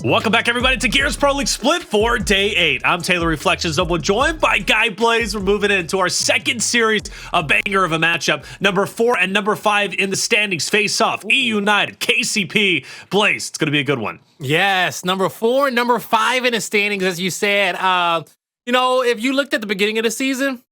Welcome back, everybody, to Gears Pro League Split for Day 8. I'm Taylor Reflections, Double, joined by Guy Blaze. We're moving into our second series, a banger of a matchup. Number 4 and number 5 in the standings face off. eUnited, KCP, Blaze. It's going to be a good one. Yes, number 4 and number 5 in the standings, as you said. If you looked at the beginning of the season,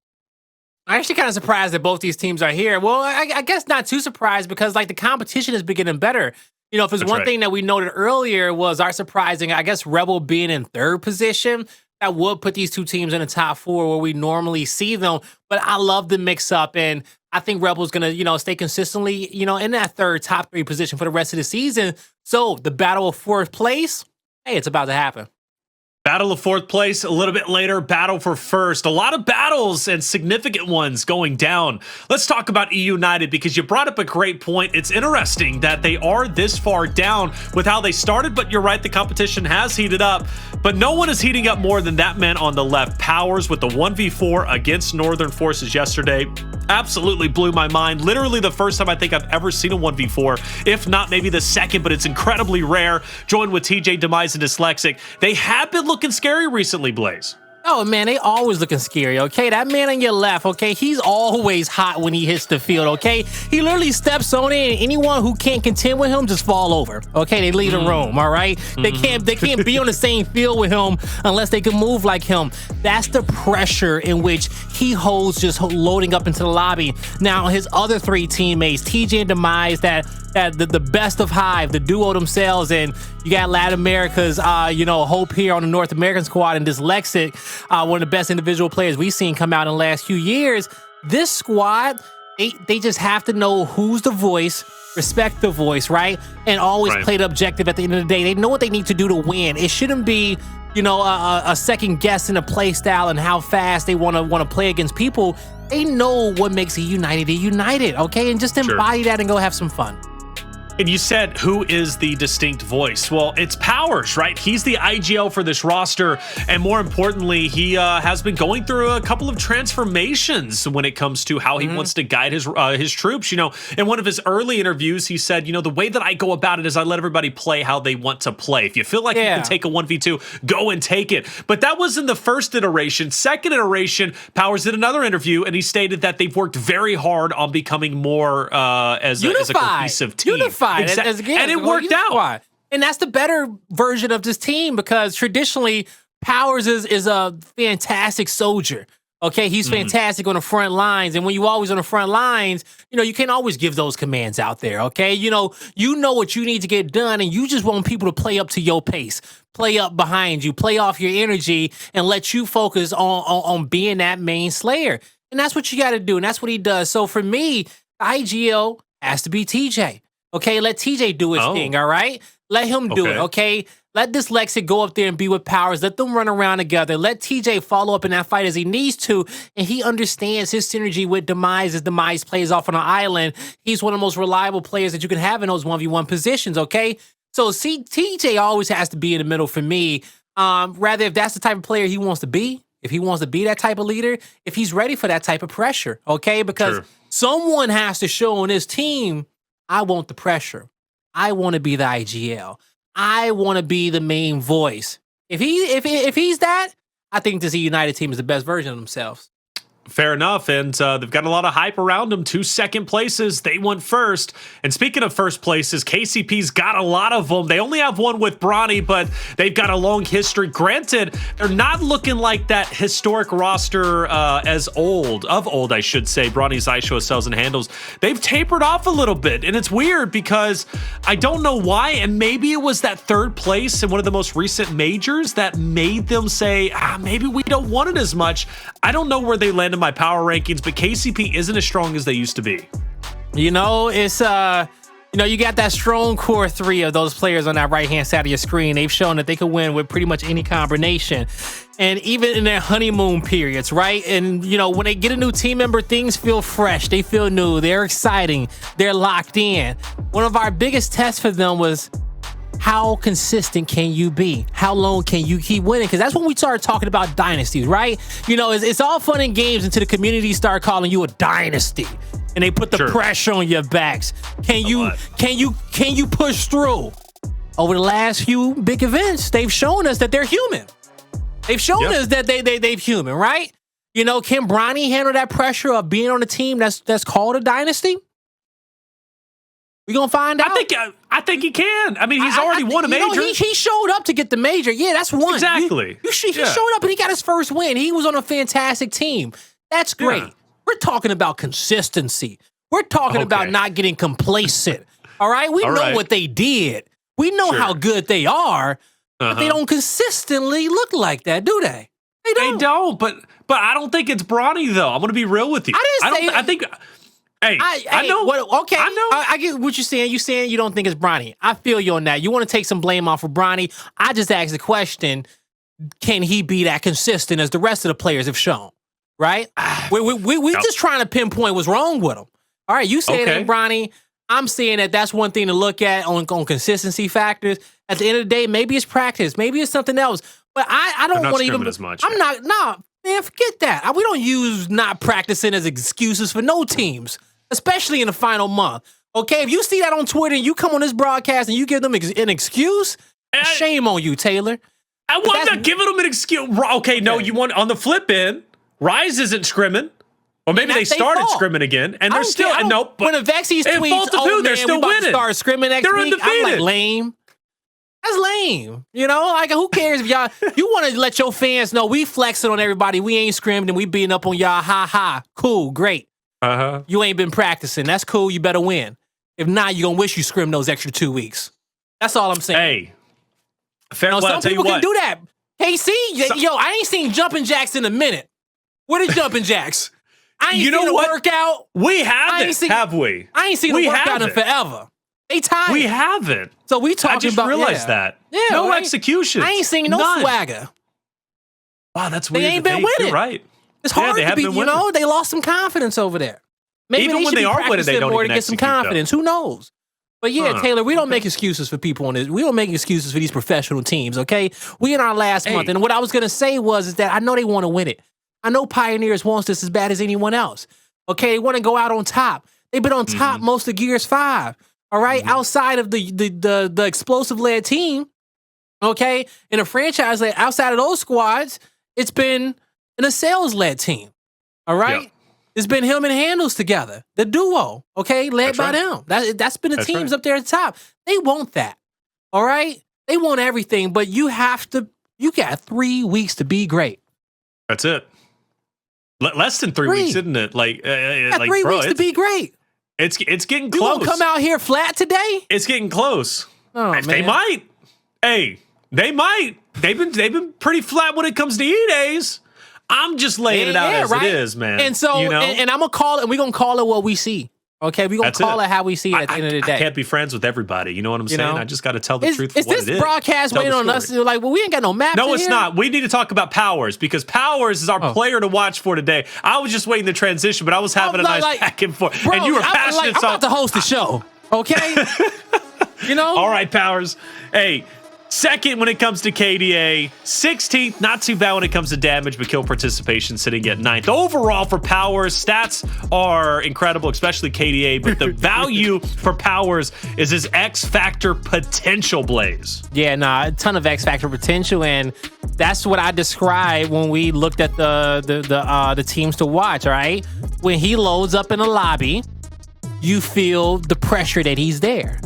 I'm actually kind of surprised that both these teams are here. Well, I guess not too surprised because, the competition is getting better. If there's one thing that we noted earlier was our surprising, I guess, Rebel being in 3rd position. That would put these two teams in the top 4 where we normally see them. But I love the mix-up, and I think Rebel's going to, stay consistently, in that top 3 position for the rest of the season. So the battle of 4th place, hey, it's about to happen. Battle of 4th place, a little bit later, battle for 1st. A lot of battles and significant ones going down. Let's talk about eUnited because you brought up a great point. It's interesting that they are this far down with how they started, but you're right, the competition has heated up. But no one is heating up more than that man on the left. Powerz with the 1v4 against Northern Forces yesterday. Absolutely blew my mind. Literally the first time I think I've ever seen a 1v4, if not maybe the second, but it's incredibly rare. Joined with TJ, Demise, and Dyslexic. They have been looking scary recently, Blaze. Oh, man, they always looking scary, okay? That man on your left, okay, he's always hot when he hits the field, okay? He literally steps on it, and anyone who can't contend with him just fall over, okay? They leave the room, all right? They can't be on the same field with him unless they can move like him. That's the pressure in which he holds just loading up into the lobby. Now, his other 3 teammates, TJ and Demise, the best of Hive, the duo themselves, and you got Latin America's, Hope here on the North American squad, and Dyslexic, one of the best individual players we've seen come out in the last few years. This squad, they just have to know who's the voice, respect the voice, right? And always play the objective at the end of the day. They know what they need to do to win. It shouldn't be, a second guess in a play style and how fast they want to play against people. They know what makes eUnited, okay? And just embody that and go have some fun. And you said, who is the distinct voice? Well, it's Powerz, right? He's the IGL for this roster. And more importantly, he has been going through a couple of transformations when it comes to how he wants to guide his troops. In one of his early interviews, he said, the way that I go about it is I let everybody play how they want to play. If you feel like you can take a 1v2, go and take it. But that was in the first iteration. Second iteration, Powerz did another interview, and he stated that they've worked very hard on becoming more as a cohesive team. Unified. Exactly. And it worked out. And that's the better version of this team because traditionally, Powerz is a fantastic soldier. Okay, he's fantastic on the front lines. And when you always on the front lines, you can't always give those commands out there, okay? You know what you need to get done, and you just want people to play up to your pace, play up behind you, play off your energy, and let you focus on being that main slayer. And that's what you got to do, and that's what he does. So for me, IGL has to be TJ. Okay, let TJ do his thing, all right? Let him do it, okay? Let Dyslexic go up there and be with Powerz. Let them run around together. Let TJ follow up in that fight as he needs to, and he understands his synergy with Demise as Demise plays off on an island. He's one of the most reliable players that you can have in those 1v1 positions, okay? So TJ always has to be in the middle for me. Rather, if that's the type of player he wants to be, if he wants to be that type of leader, if he's ready for that type of pressure, okay? Because someone has to show on this team, I want the pressure. I want to be the IGL. I want to be the main voice. If he's that, I think this eUnited team is the best version of themselves. Fair enough, and they've got a lot of hype around them. 2 second places, they went first. And speaking of first places, KCP's got a lot of them. They only have one with Bronny, but they've got a long history. Granted, they're not looking like that historic roster of old, I should say. Bronny, Xysho, Acells, and Hndles. They've tapered off a little bit, and it's weird because I don't know why, and maybe it was that 3rd place in one of the most recent majors that made them say, maybe we don't want it as much. I don't know where they landed my power rankings, but KCP isn't as strong as they used to be. It's you got that strong core 3 of those players on that right-hand side of your screen. They've shown that they can win with pretty much any combination. And even in their honeymoon periods, right? And, when they get a new team member, things feel fresh. They feel new. They're exciting. They're locked in. One of our biggest tests for them was, how consistent can you be? How long can you keep winning? Because that's when we start talking about dynasties, right? It's all fun and games until the community start calling you a dynasty, and they put the pressure on your backs. Can you push through? over the last few big events, they've shown us that they're human. They've shown us that they've human, right? You know, can Bronny handle that pressure of being on a team that's called a dynasty? We gonna find out. I think he can. I mean, he's already won a major. He showed up to get the major. Yeah, that's one. Exactly. He showed up and he got his first win. He was on a fantastic team. That's great. Yeah. We're talking about consistency. We're talking about not getting complacent. All right? We know what they did. We know how good they are, but they don't consistently look like that, do they? They don't. But I don't think it's Bronny, though. I'm going to be real with you. I think... Hey, I know. I know. I get what you're saying. You're saying you don't think it's Bronny. I feel you on that. You want to take some blame off of Bronny. I just asked the question, can he be that consistent as the rest of the players have shown? Right? We're just trying to pinpoint what's wrong with him. All right, you say it ain't Bronny. I'm saying that's one thing to look at on consistency factors. At the end of the day, maybe it's practice. Maybe it's something else. But I don't want to even... as much. I'm not... Nah, man, forget that. We don't use not practicing as excuses for no teams. Especially in the final month. Okay, if you see that on Twitter and you come on this broadcast and you give them an excuse, shame on you, Taylor. I'm not giving them an excuse. Okay, no, you want on the flip end, Rise isn't scrimming. Or maybe they started scrimming again, and they're still nope. When Avexis tweets, "Oh man, they're about to start scrimming next week," I'm like, lame. That's lame. You know, like who cares if y'all? You want to let your fans know we flexing on everybody. We ain't scrimmed and we beating up on y'all. Ha ha. Cool, great. You ain't been practicing. That's cool. You better win. If not, you're going to wish you scrimmed those extra 2 weeks. That's all I'm saying. Hey, fair play. Some people can do that. KC, yo, I ain't seen jumping jacks in a minute. Where the jumping jacks? I ain't seen a workout. We haven't, have we? I ain't seen a workout in forever. They tired. We haven't. So we talking about... I just realized that. Yeah, no execution. I ain't seen no swagger. Wow, that's weird. They ain't been winning. You're right. It's hard to be, you know, they lost some confidence over there. Maybe even when they are winning, they don't more even to get some confidence. Who knows? But yeah, Taylor, we don't make excuses for people on this. We don't make excuses for these professional teams, okay? We in our last month. And what I was going to say is that I know they want to win it. I know Pioneers wants this as bad as anyone else. Okay, they want to go out on top. They've been on top most of Gears 5. All right? Outside of the explosive-led team, okay? In a franchise, outside of those squads, it's been an Acells-led team. All right? Yep. It's been him and Hndles together. The duo, okay? Led by them. That's been the teams up there at the top. They want that. All right? They want everything, but you got 3 weeks to be great. That's it. Less than 3 weeks, isn't it? Like 3 weeks to be great. It's getting close. You won't come out here flat today? It's getting close. Oh, man. They might. Hey, they might. They've been pretty flat when it comes to E-Days. I'm just laying it out as it is, man. And so, you know? and I'm going to call it, and we're going to call it what we see. Okay, we're going to call it how we see it at the end of the day. I can't be friends with everybody. You know what I'm saying? I just got to tell the truth for what it is. Is this broadcast waiting on us? Like, well, we ain't got no map. No, it's not. We need to talk about Powerz because Powerz is our player to watch for today. I was just waiting to transition, but I was having a nice back and forth. Bro, and you were passionate. I'm about to host the show, okay? You know? All right, Powerz. Hey, second when it comes to KDA, 16th, not too bad when it comes to damage, but kill participation sitting at 9th. Overall for Powerz, stats are incredible, especially KDA, but the value for Powerz is his X Factor potential, Blaze. Yeah, a ton of X Factor potential, and that's what I described when we looked at the teams to watch, all right? When he loads up in the lobby, you feel the pressure that he's there.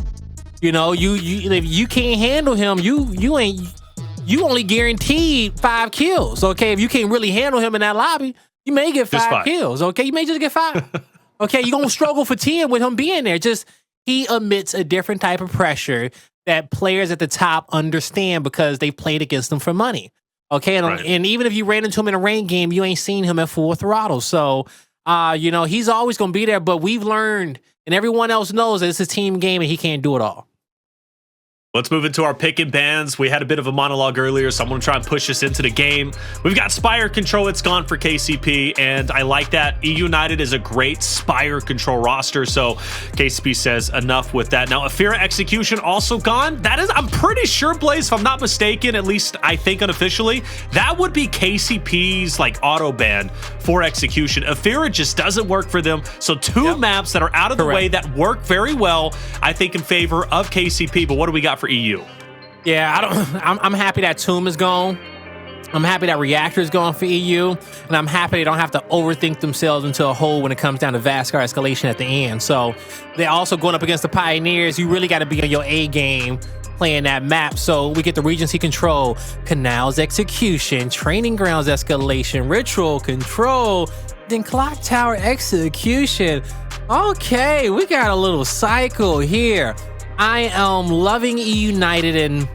You know, if you can't handle him, you only guaranteed 5 kills. Okay, if you can't really handle him in that lobby, you may get 5 kills. Okay, you may just get 5. Okay, you're gonna struggle for 10 with him being there. Just he emits a different type of pressure that players at the top understand because they played against him for money. Okay, and even if you ran into him in a rain game, you ain't seen him at full throttle. So, you know, he's always gonna be there. But we've learned, and everyone else knows that it's a team game, and he can't do it all. Let's move into our pick and bans. We had a bit of a monologue earlier, so I'm going to try and push us into the game. We've got Spire Control. It's gone for KCP, and I like that. eUnited is a great Spire Control roster, so KCP says enough with that. Now, Afira Execution also gone. That is, I'm pretty sure, Blaze, if I'm not mistaken, at least I think unofficially, that would be KCP's like auto ban for Execution. Afira just doesn't work for them, so two maps that are out of the way that work very well, I think, in favor of KCP. But what do we got for EU? Yeah, I don't. I'm happy that Tomb is gone. I'm happy that Reactor is gone for EU, and I'm happy they don't have to overthink themselves into a hole when it comes down to Vascar Escalation at the end. So they're also going up against the Pioneers. You really got to be on your A game playing that map. So we get the Regency control, Canals execution, Training Grounds escalation, Ritual control, then Clocktower execution. Okay, we got a little cycle here. I am loving eUnited and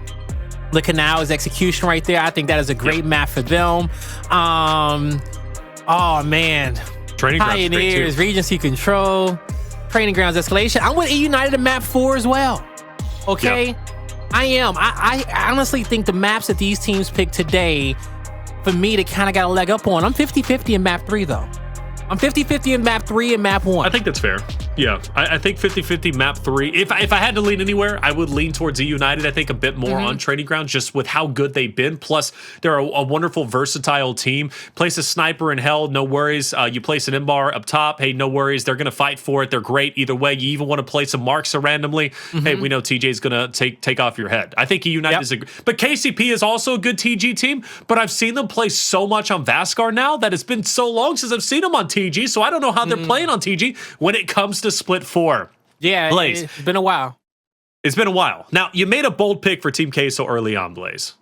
the Canals execution right there. I think that is a great map for them. Oh man, Training Grounds Pioneers, Regency control, Training Grounds escalation. I'm with eUnited in map 4 as well. Okay, I am. I honestly think the maps that these teams pick today, for me, to kind of got a leg up on. I'm 50-50 in map 3 though. I'm 50-50 in map 3 and map 1. I think that's fair. Yeah, I think 50-50 map 3. If I had to lean anywhere, I would lean towards eUnited. I think a bit more on Training Grounds, just with how good they've been. Plus, they're a wonderful, versatile team. Place a sniper in hell, no worries. You place an M-bar up top, hey, no worries. They're going to fight for it. They're great either way. You even want to play some marks randomly. Hey, we know TJ's going to take off your head. I think eUnited is but KCP is also a good TG team, but I've seen them play so much on Vascar now that it's been so long since I've seen them on TG, so I don't know how they're playing on TG when it comes to Split 4. Yeah, Blaze. It's been a while. It's been a while. Now, you made a bold pick for Team Queso early on, Blaze.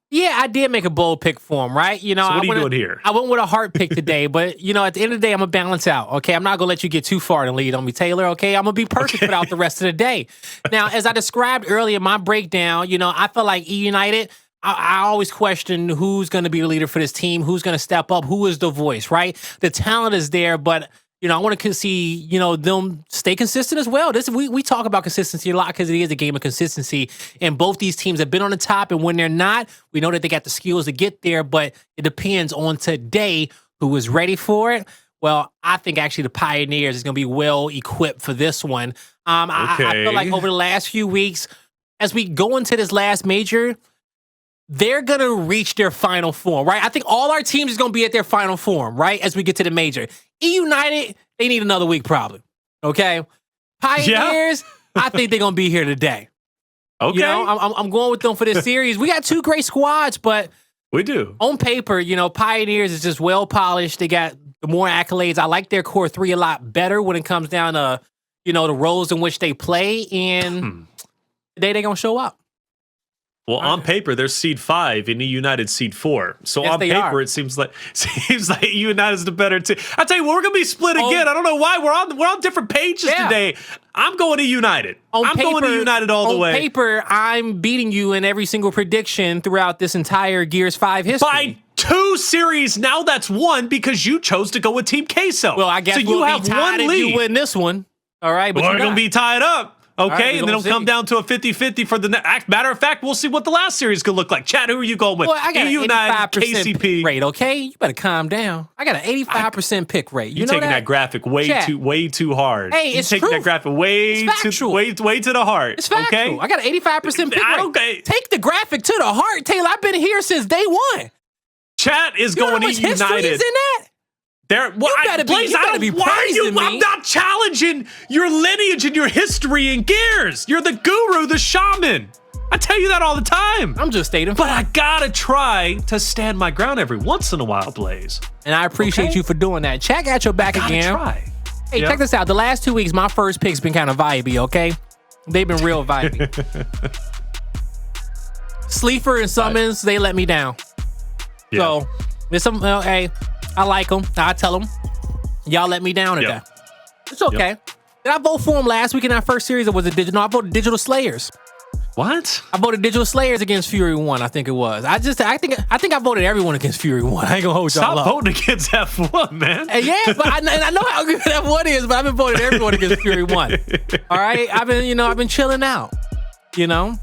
Yeah, I did make a bold pick for him, right? You know, So what are you doing here? I went with a hard pick today, but you know, at the end of the day, I'm gonna balance out. Okay, I'm not gonna let you get too far and lead on me, Taylor. Okay, I'm gonna be perfect without the rest of the day. Now, as I described earlier in my breakdown, you know, I felt like eUnited. I always question who's going to be the leader for this team, who's going to step up, who is the voice, right? The talent is there, but you know, I want to see, you know, them stay consistent as well. We talk about consistency a lot because it is a game of consistency, and both these teams have been on the top, and when they're not, we know that they got the skills to get there, but it depends on today who is ready for it. Well, I think actually the Pioneers is going to be well equipped for this one. I feel like over the last few weeks, as we go into this last major, they're going to reach their final form, right? I think all our teams is going to be at their final form, right? As we get to the major. eUnited, they need another week probably, okay? Pioneers, I think they're going to be here today. Okay. You know, I'm going with them for this series. We got two great squads, but we do. On paper, you know, Pioneers is just well polished. They got the more accolades. I like their core 3 a lot better when it comes down to, you know, the roles in which they play, and today they're going to show up. Well, on paper, they're seed 5 and eUnited seed 4. So Yes, on they paper, are. it seems like eUnited is the better team. I tell you what, we're gonna be split again. I don't know why. We're on different pages today. I'm going to eUnited. I'm going to eUnited all the way. On paper, I'm beating you in every single prediction throughout this entire Gears 5 history. By 2 series, now that's 1 because you chose to go with Team Queso. Well, I guess so we'll you have be tied 1 if lead. You win this one. All right, but we're gonna be tied up. Okay, right, and then it'll come down to a 50-50 for the next. Matter of fact, we'll see what the last series could look like. Chad, who are you going with? Well, I got eUnited, an 85% KCP. pick rate, okay? You better calm down. I got an 85% pick rate. You know taking that graphic way too hard. Hey, you it's taking true. that graphic way to the heart. It's factual. Okay? I got an 85% pick rate. Okay. Take the graphic to the heart, Taylor. I've been here since day one. Chat is You know going how much history eUnited. is in that? There, well, You better be praising me. I'm not challenging your lineage and your history in Gears. You're the guru, the shaman. I tell you that all the time. I'm just stating. But I gotta try to stand my ground every once in a while, Blaze. And I appreciate you for doing that. Check out your back again. Try. Hey, check this out. The last 2 weeks, my first pick's been kind of vibey, okay? They've been real vibey. Sleeper and Summons, they let me down. Yeah. So, there's some, hey, I like them. I tell them, y'all let me down today. It's okay. Did I vote for them last week in our first series, or was it digital? No, I voted Digital Slayers. What? I voted Digital Slayers against Fury 1, I think it was. I think I voted everyone against Fury 1. I ain't gonna hold y'all up. Stop voting against F1, man. And yeah, but I know how good F1 is, but I've been voting everyone against Fury 1. All right? I've been chilling out. You know?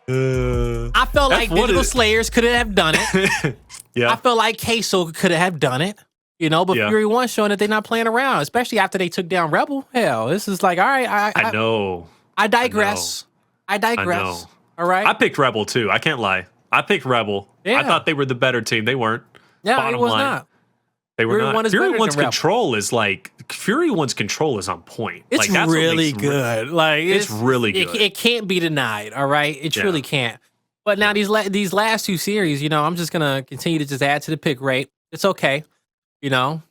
I felt like Digital Slayers could have done it. I felt like Queso could have done it. You know, but Fury 1 showing that they're not playing around, especially after they took down Rebel. Hell, this is like, all right. I know. I digress. I digress. All right. I picked Rebel too. I can't lie. I picked Rebel. Yeah. I thought they were the better team. They weren't. Yeah, Bottom it was line. not. They were Fury not. 1 is Fury better 1's than Rebel. control is like Fury 1's control is on point. It's like, that's what really makes good. Like it's really good. It can't be denied. All right, it truly can't. But now these last two series, you know, I'm just gonna continue to just add to the pick rate. It's okay, you know.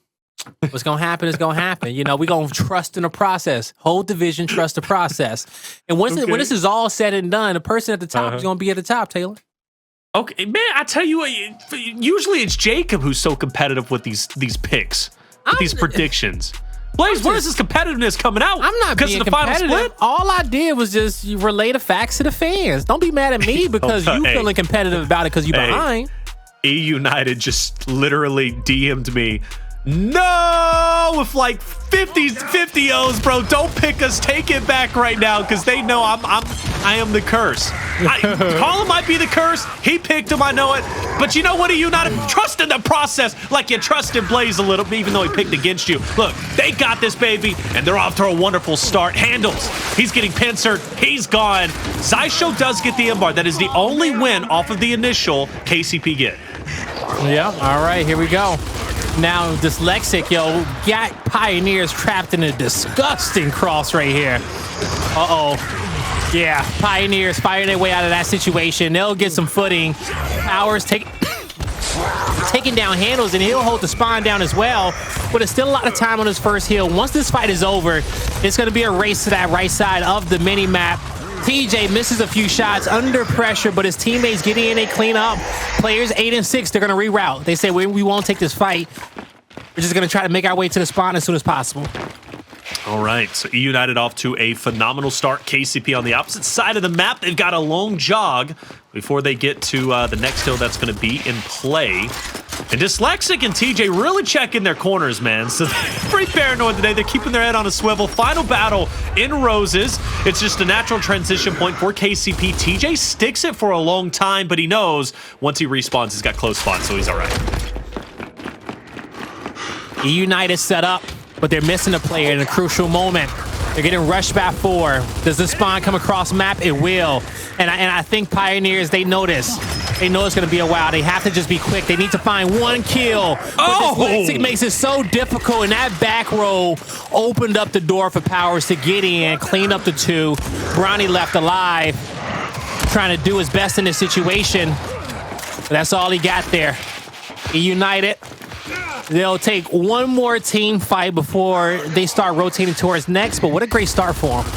What's gonna happen is gonna happen. You know, we're gonna trust in the process. Whole division, trust the process. And when this is all said and done, the person at the top is gonna be at the top, Taylor. Okay, man, I tell you what, usually it's Jacob who's so competitive with these picks, with these predictions. Blaze, where is this competitiveness coming out? I'm not being of the final split? All I did was just relay the facts to the fans. Don't be mad at me because you feeling competitive about it because you behind. eUnited just literally DM'd me. No, with like 50 O's, bro. Don't pick us. Take it back right now because they know I am the curse. Colin might be the curse. He picked him. I know it. But you know what? eUnited, trust in the process like you trusted Blaze a little bit, even though he picked against you. Look, they got this, baby, and they're off to a wonderful start. Hndles, he's getting pincered. He's gone. Xysho does get the M-bar. That is the only win off of the initial KCP get. Yeah, all right, here we go. Now, Dyslexic, yo, got Pioneers trapped in a disgusting cross right here. Uh-oh. Yeah, Pioneers firing their way out of that situation. They'll get some footing. Powerz taking down Hndles, and he'll hold the spawn down as well. But it's still a lot of time on his first heal. Once this fight is over, it's going to be a race to that right side of the mini-map. TJ misses a few shots under pressure, but his teammates getting in, they clean up. Players 8 and 6, they're going to reroute. They say, we won't take this fight. We're just going to try to make our way to the spawn as soon as possible. All right, so eUnited off to a phenomenal start. KCP on the opposite side of the map. They've got a long jog before they get to the next hill that's going to be in play. And Dyslexic and TJ really checking their corners, man. So they're pretty paranoid today. They're keeping their head on a swivel. Final battle in Roses. It's just a natural transition point for KCP. TJ sticks it for a long time, but he knows once he respawns, he's got close spots, so he's all right. eUnited set up, but they're missing a player in a crucial moment. They're getting rushed by 4. Does the spawn come across map? It will. And I think Pioneers, they know this. They know it's going to be a while. They have to just be quick. They need to find one kill. Oh! Dyslexic makes it so difficult, and that back row opened up the door for Powerz to get in, clean up the 2. Bronny left alive, trying to do his best in this situation. But that's all he got there. eUnited, they'll take one more team fight before they start rotating towards next, but what a great start for them.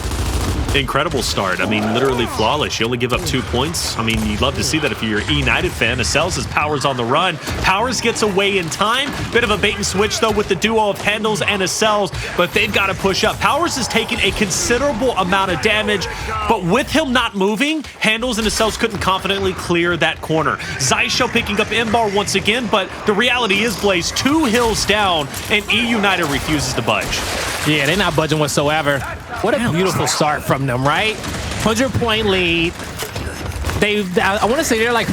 Incredible start. I mean, literally flawless. You only give up 2 points. I mean, you'd love to see that if you're an eUnited fan. Acells is Powerz on the run. Powerz gets away in time. Bit of a bait and switch, though, with the duo of Hndles and Acells, but they've got to push up. Powerz is taking a considerable amount of damage, but with him not moving, Hndles and Acells couldn't confidently clear that corner. Xysho picking up M-bar once again, but the reality is, Blaze, 2 hills down, and eUnited refuses to budge. Yeah, they're not budging whatsoever. What a beautiful start from them, right? 100-point lead. I want to say they're like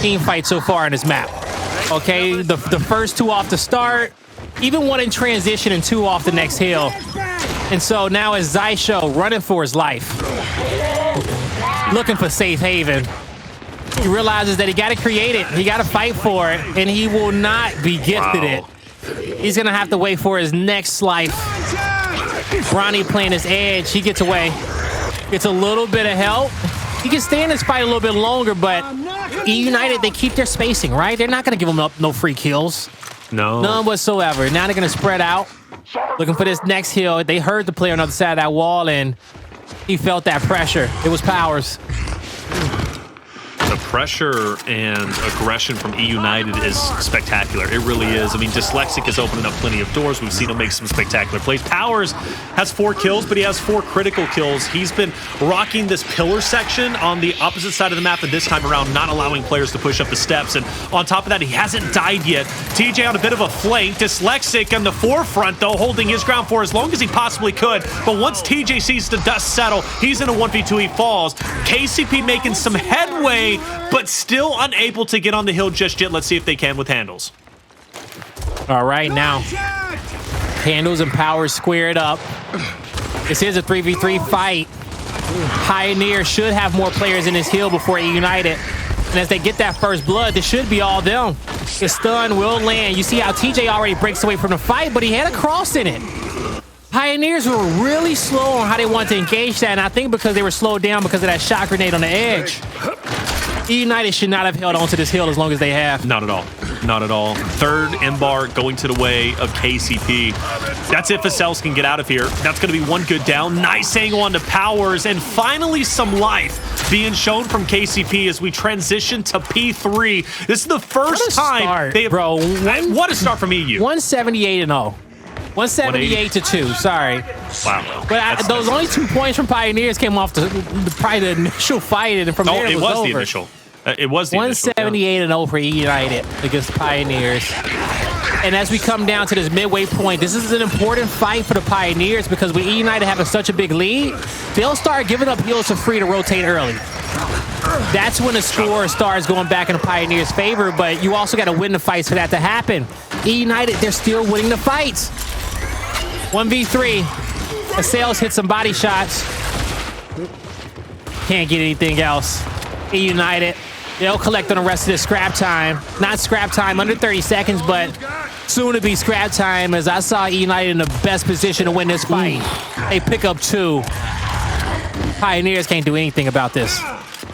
team fight so far in this map. Okay, the first 2 off the start, even 1 in transition and 2 off the next hill. And so now it's Xysho running for his life, looking for safe haven. He realizes that he got to create it. He got to fight for it, and he will not be gifted it. He's going to have to wait for his next life. Bronny playing his edge. He gets away. Gets a little bit of help. He can stay in this fight a little bit longer, but eUnited, they keep their spacing, right? They're not going to give him up no free kills. No. None whatsoever. Now they're going to spread out. Looking for this next hill. They heard the player on the other side of that wall, and he felt that pressure. It was Powerz. The pressure and aggression from eUnited is spectacular. It really is. I mean, Dyslexic is opening up plenty of doors. We've seen him make some spectacular plays. Powerz has 4 kills, but he has 4 critical kills. He's been rocking this pillar section on the opposite side of the map, and this time around not allowing players to push up the steps. And on top of that, he hasn't died yet. TJ on a bit of a flank. Dyslexic on the forefront, though, holding his ground for as long as he possibly could. But once TJ sees the dust settle, he's in a 1v2. He falls. KCP making some headway, but still unable to get on the hill just yet. Let's see if they can with Hndles. All right, now Hndles and Powerz squared up. This is a 3v3 fight. Pioneer should have more players in this hill before eUnited. And as they get that first blood, this should be all them. The stun will land. You see how TJ already breaks away from the fight, but he had a cross in it. Pioneers were really slow on how they wanted to engage that, and I think because they were slowed down because of that shot grenade on the edge. eUnited should not have held onto this hill as long as they have. Not at all. Not at all. Third M-bar going to the way of KCP. That's if Acells can get out of here. That's going to be one good down. Nice angle onto Powerz. And finally some life being shown from KCP as we transition to P3. This is the first time they have... Bro, what a start from EU. 178-0. 178-2. Sorry. Wow. But those only 2 points from Pioneers came off probably the initial fight, and from there it was over. The initial. It was the 178-0 for eUnited against the Pioneers. And as we come down to this midway point, this is an important fight for the Pioneers because with eUnited having such a big lead, they'll start giving up heals for free to rotate early. That's when the score starts going back in the Pioneers' favor, but you also got to win the fights for that to happen. eUnited, they're still winning the fights. 1v3. Acells hit some body shots. Can't get anything else. eUnited, they'll collect on the rest of this scrap time. Not scrap time, under 30 seconds, but soon to be scrap time as I saw eUnited in the best position to win this fight. They pick up 2. Pioneers can't do anything about this.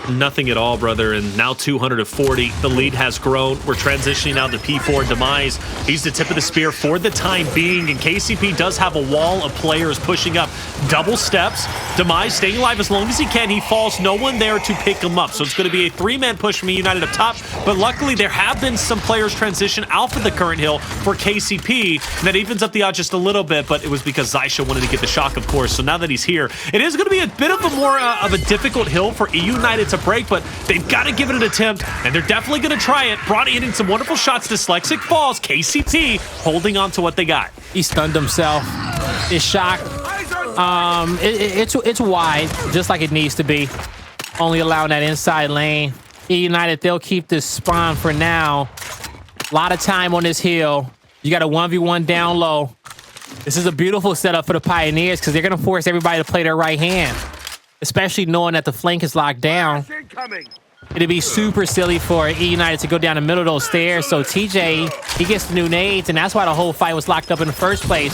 Nothing at all, brother, and now 240. The lead has grown. We're transitioning out to P4 Demise. He's the tip of the spear for the time being, and KCP does have a wall of players pushing up. Double steps. Demise staying alive as long as he can. He falls. No one there to pick him up, so it's going to be a 3-man push from eUnited up top, but luckily there have been some players transition out for the current hill for KCP, and that evens up the odds just a little bit, but it was because Xysho wanted to get the shock, of course, so now that he's here, it is going to be a bit of a more of a difficult hill for eUnited to break, but they've got to give it an attempt, and they're definitely going to try it. Bronny hitting some wonderful shots. Dyslexic falls. KCP holding on to what they got. He stunned himself. His shock. It's wide, just like it needs to be. Only allowing that inside lane. eUnited, they'll keep this spawn for now. A lot of time on this hill. You got a 1v1 down low. This is a beautiful setup for the Pioneers because they're going to force everybody to play their right hand. Especially knowing that the flank is locked down. It'd be super silly for eUnited to go down the middle of those stairs. So TJ, he gets the new nades, and that's why the whole fight was locked up in the first place.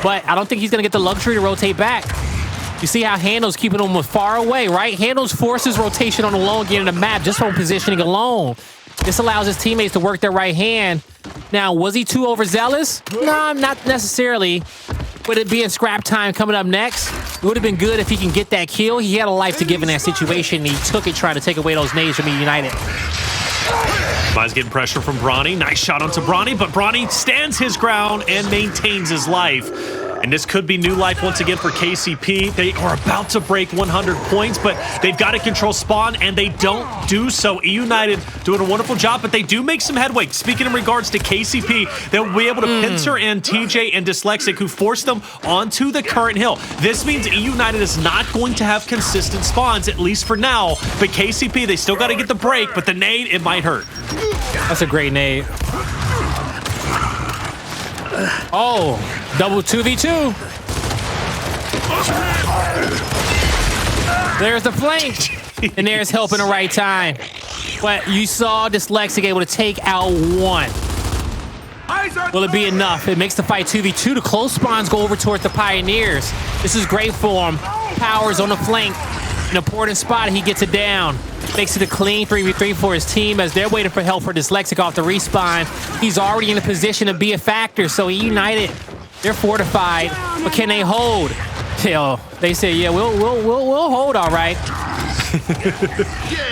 But I don't think he's going to get the luxury to rotate back. You see how Hndles keeping him far away, right? Hndles forces rotation on the long end of the map just from positioning alone. This allows his teammates to work their right hand. Now, was he too overzealous? No, not necessarily. With it being scrap time coming up next, it would have been good if he can get that kill. He had a life to give in that situation, and he took it trying to take away those nades from eUnited. Demise getting pressure from Bronny. Nice shot onto Bronny, but Bronny stands his ground and maintains his life. And this could be new life once again for KCP. They are about to break 100 points, but they've got to control spawn, and they don't do so. eUnited doing a wonderful job, but they do make some headway. Speaking in regards to KCP, they'll be able to pincer in TJ and Dyslexic, who forced them onto the current hill. This means eUnited is not going to have consistent spawns, at least for now. But KCP, they still got to get the break, but the nade, it might hurt. That's a great nade. Oh, double 2v2. There's the flank. And there's help in the right time. But you saw Dyslexic able to take out one. Will it be enough? It makes the fight 2v2. The close spawns go over towards the Pioneers. This is great for him. Powerz on the flank. An important spot. He gets it down. Makes it a clean 3v3 for his team as they're waiting for help for Dyslexic off the respawn. He's already in a position to be a factor, so eUnited, they're fortified, but can they hold? Hell, they say, yeah, we'll hold all right.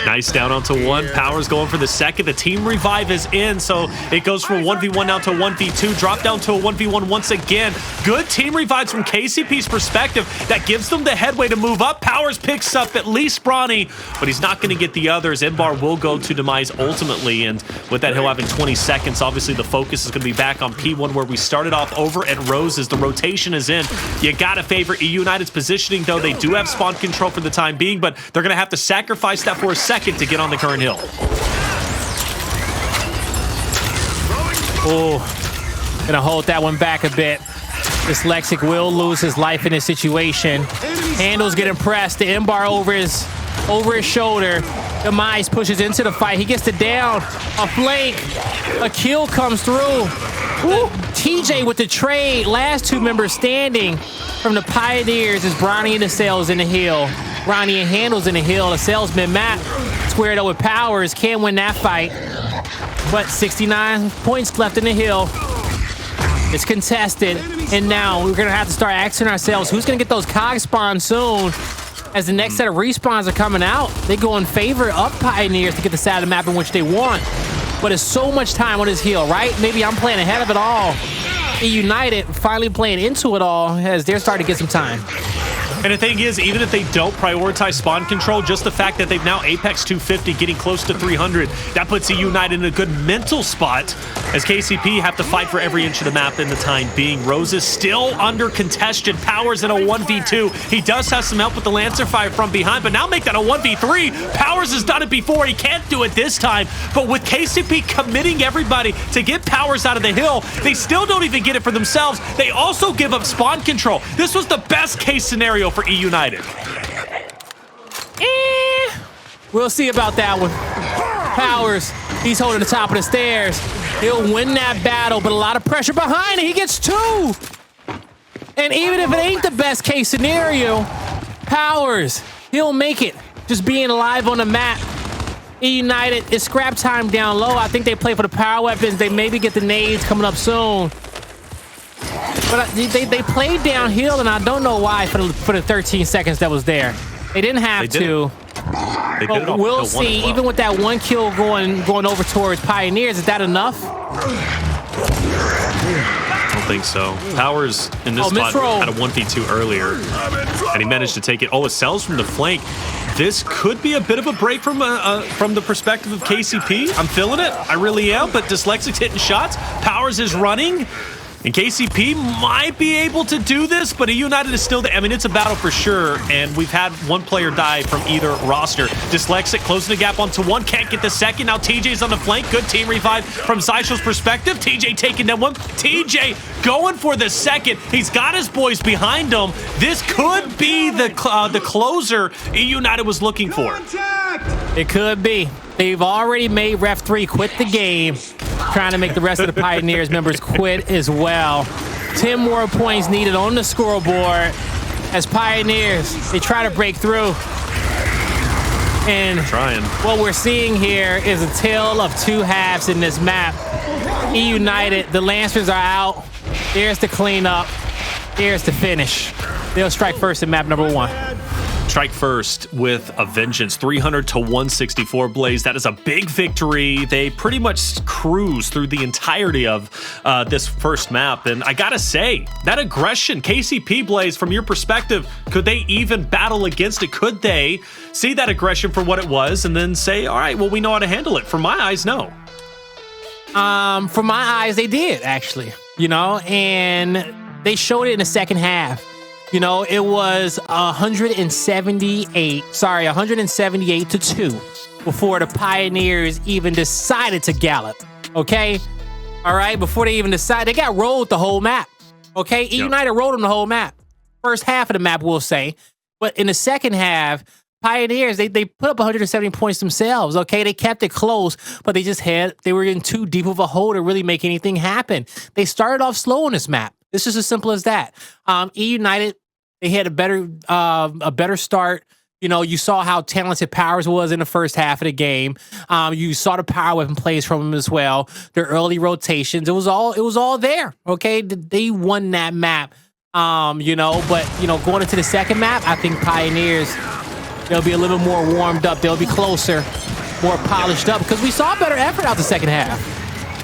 Nice down onto one. Powerz going for the second. The team revive is in, so it goes from 1v1 now to 1v2. Drop down to a 1v1 once again. Good team revives from KCP's perspective. That gives them the headway to move up. Powerz picks up at least Bronny, but he's not going to get the others. Embar will go to Demise ultimately, and with that hill having 20 seconds, obviously the focus is going to be back on P1 where we started off over at Roses. The rotation is in. You got to favor eUnited's positioning, though. They do have spawn control for the time being, but they're going to have to sacrifice that for a second to get on the current hill. Oh, gonna hold that one back a bit. Dyslexic will lose his life in this situation. Hndles getting pressed. The Embar over his shoulder. Demise pushes into the fight. He gets it down. A flank. A kill comes through. Ooh. TJ with the trade. Last two members standing from the Pioneers is Bronny and Acells in the hill. Bronny and Hndles in the hill. Acells mid-map. squared up with Powerz. Can't win that fight. But 69 points left in the hill. It's contested. And now we're going to have to start asking ourselves, who's going to get those cog spawns soon? As the next set of respawns are coming out, they go in favor of Pioneers to get the side of the map in which they want. But it's so much time on this hill, right? Maybe I'm playing ahead of it all. eUnited finally playing into it all as they're starting to get some time. And the thing is, even if they don't prioritize spawn control, just the fact that they've now Apex 250, getting close to 300, that puts eUnited in a good mental spot as KCP have to fight for every inch of the map in the time being. Rose is still under contested. Powerz in a 1v2. He does have some help with the Lancer fire from behind, but now make that a 1v3. Powerz has done it before. He can't do it this time. But with KCP committing everybody to get Powerz out of the hill, they still don't even get it for themselves. They also give up spawn control. This was the best case scenario for eUnited. We'll see about that one. Powerz, he's holding the top of the stairs. He'll win that battle, but a lot of pressure behind it. He gets 2. And even if it ain't the best case scenario, Powerz, he'll make it. Just being alive on the map. eUnited, it's scrap time down low. I think they play for the power weapons. They maybe get the nades coming up soon. But they played downhill, and I don't know why for the 13 seconds that was there. They didn't have to. But we'll see. Well. Even with that 1 kill going over towards Pioneers, is that enough? I don't think so. Powerz in this spot had a 1v2 earlier, and he managed to take it. Oh, Acells from the flank. This could be a bit of a break from the perspective of KCP. I'm feeling it. I really am. But Dyslexic's hitting shots. Powerz is running. And KCP might be able to do this, but eUnited is still there. I mean, it's a battle for sure, and we've had one player die from either roster. Dyslexic closing the gap onto 1, can't get the second. Now TJ's on the flank. Good team revive from Xysho's perspective. TJ taking that one. TJ going for the second. He's got his boys behind him. This could be the closer eUnited was looking for. It could be. They've already made Ref 3 quit the game, trying to make the rest of the Pioneers members quit as well. 10 more points needed on the scoreboard as Pioneers, they try to break through. And what we're seeing here is a tale of 2 halves in this map. eUnited, the Lancers are out. Here's the cleanup. Here's the finish. They'll strike first in map number 1. Strike first with a vengeance, 300 to 164 Blaze. That is a big victory. They pretty much cruise through the entirety of this first map. And I gotta say, that aggression, KCP Blaze, from your perspective, could they even battle against it? Could they see that aggression for what it was and then say, all right, well, we know how to handle it? From my eyes, no. From my eyes, they did, actually. You know, and they showed it in the second half. You know, it was 178 to 2 before the Pioneers even decided to gallop. Okay? All right? Before they even decided, they got rolled the whole map. Okay? eUnited rolled them the whole map. First half of the map, we'll say. But in the second half, Pioneers, they put up 170 points themselves. Okay? They kept it close, but they were in too deep of a hole to really make anything happen. They started off slow on this map. It's just as simple as that. eUnited, they had a better start. You know, you saw how talented Powerz was in the first half of the game. You saw the power weapon plays from him as well. Their early rotations, it was all there. Okay, they won that map. You know, but you know, going into the second map, I think Pioneers, they'll be a little bit more warmed up. They'll be closer, more polished up because we saw better effort out the second half.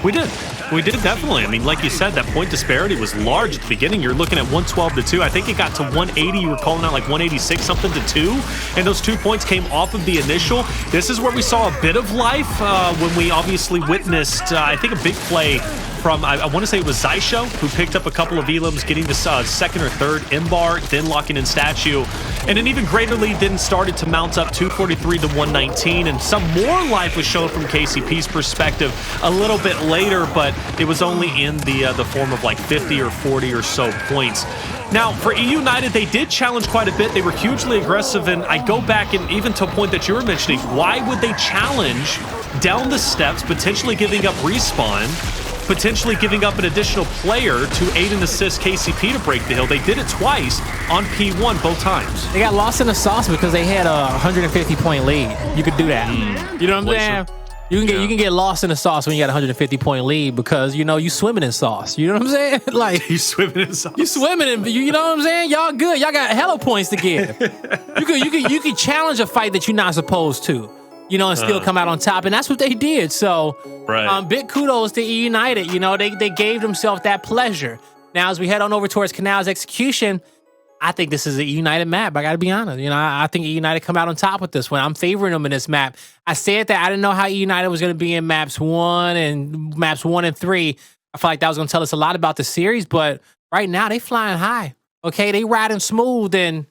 We did. We did, definitely. I mean, like you said, that point disparity was large at the beginning. You're looking at 112 to 2. I think it got to 180. You were calling out like 186 something to 2. And those 2 points came off of the initial. This is where we saw a bit of life when we obviously witnessed, I think, a big play from, I want to say it was Xysho, who picked up a couple of elims, getting the second or third embark, then locking in statue. And an even greater lead then started to mount up 243 to 119. And some more life was shown from KCP's perspective a little bit later, but it was only in the form of like 50 or 40 or so points. Now, for eUnited, they did challenge quite a bit. They were hugely aggressive, and I go back and even to a point that you were mentioning, why would they challenge down the steps, potentially giving up respawn, potentially giving up an additional player to aid and assist KCP to break the hill. They did it twice on P1 both times. They got lost in the sauce because they had a 150-point lead. You could do that. You know what I'm saying? You can get lost in the sauce when you got a 150-point lead because you swimming in sauce. You know what I'm saying? Like you swimming in sauce. You swimming in. You know what I'm saying? Y'all good. Y'all got hella points to give. you could challenge a fight that you're not supposed to. And still come out on top, and that's what they did. So, big kudos to eUnited. They gave themselves that pleasure. Now, as we head on over towards Canals execution, I think this is a eUnited map. I got to be honest. I think eUnited come out on top with this one. I'm favoring them in this map. I said that I didn't know how eUnited was going to be in maps 1 and 3. I feel like that was going to tell us a lot about the series, but right now they flying high. Okay, they riding smooth, and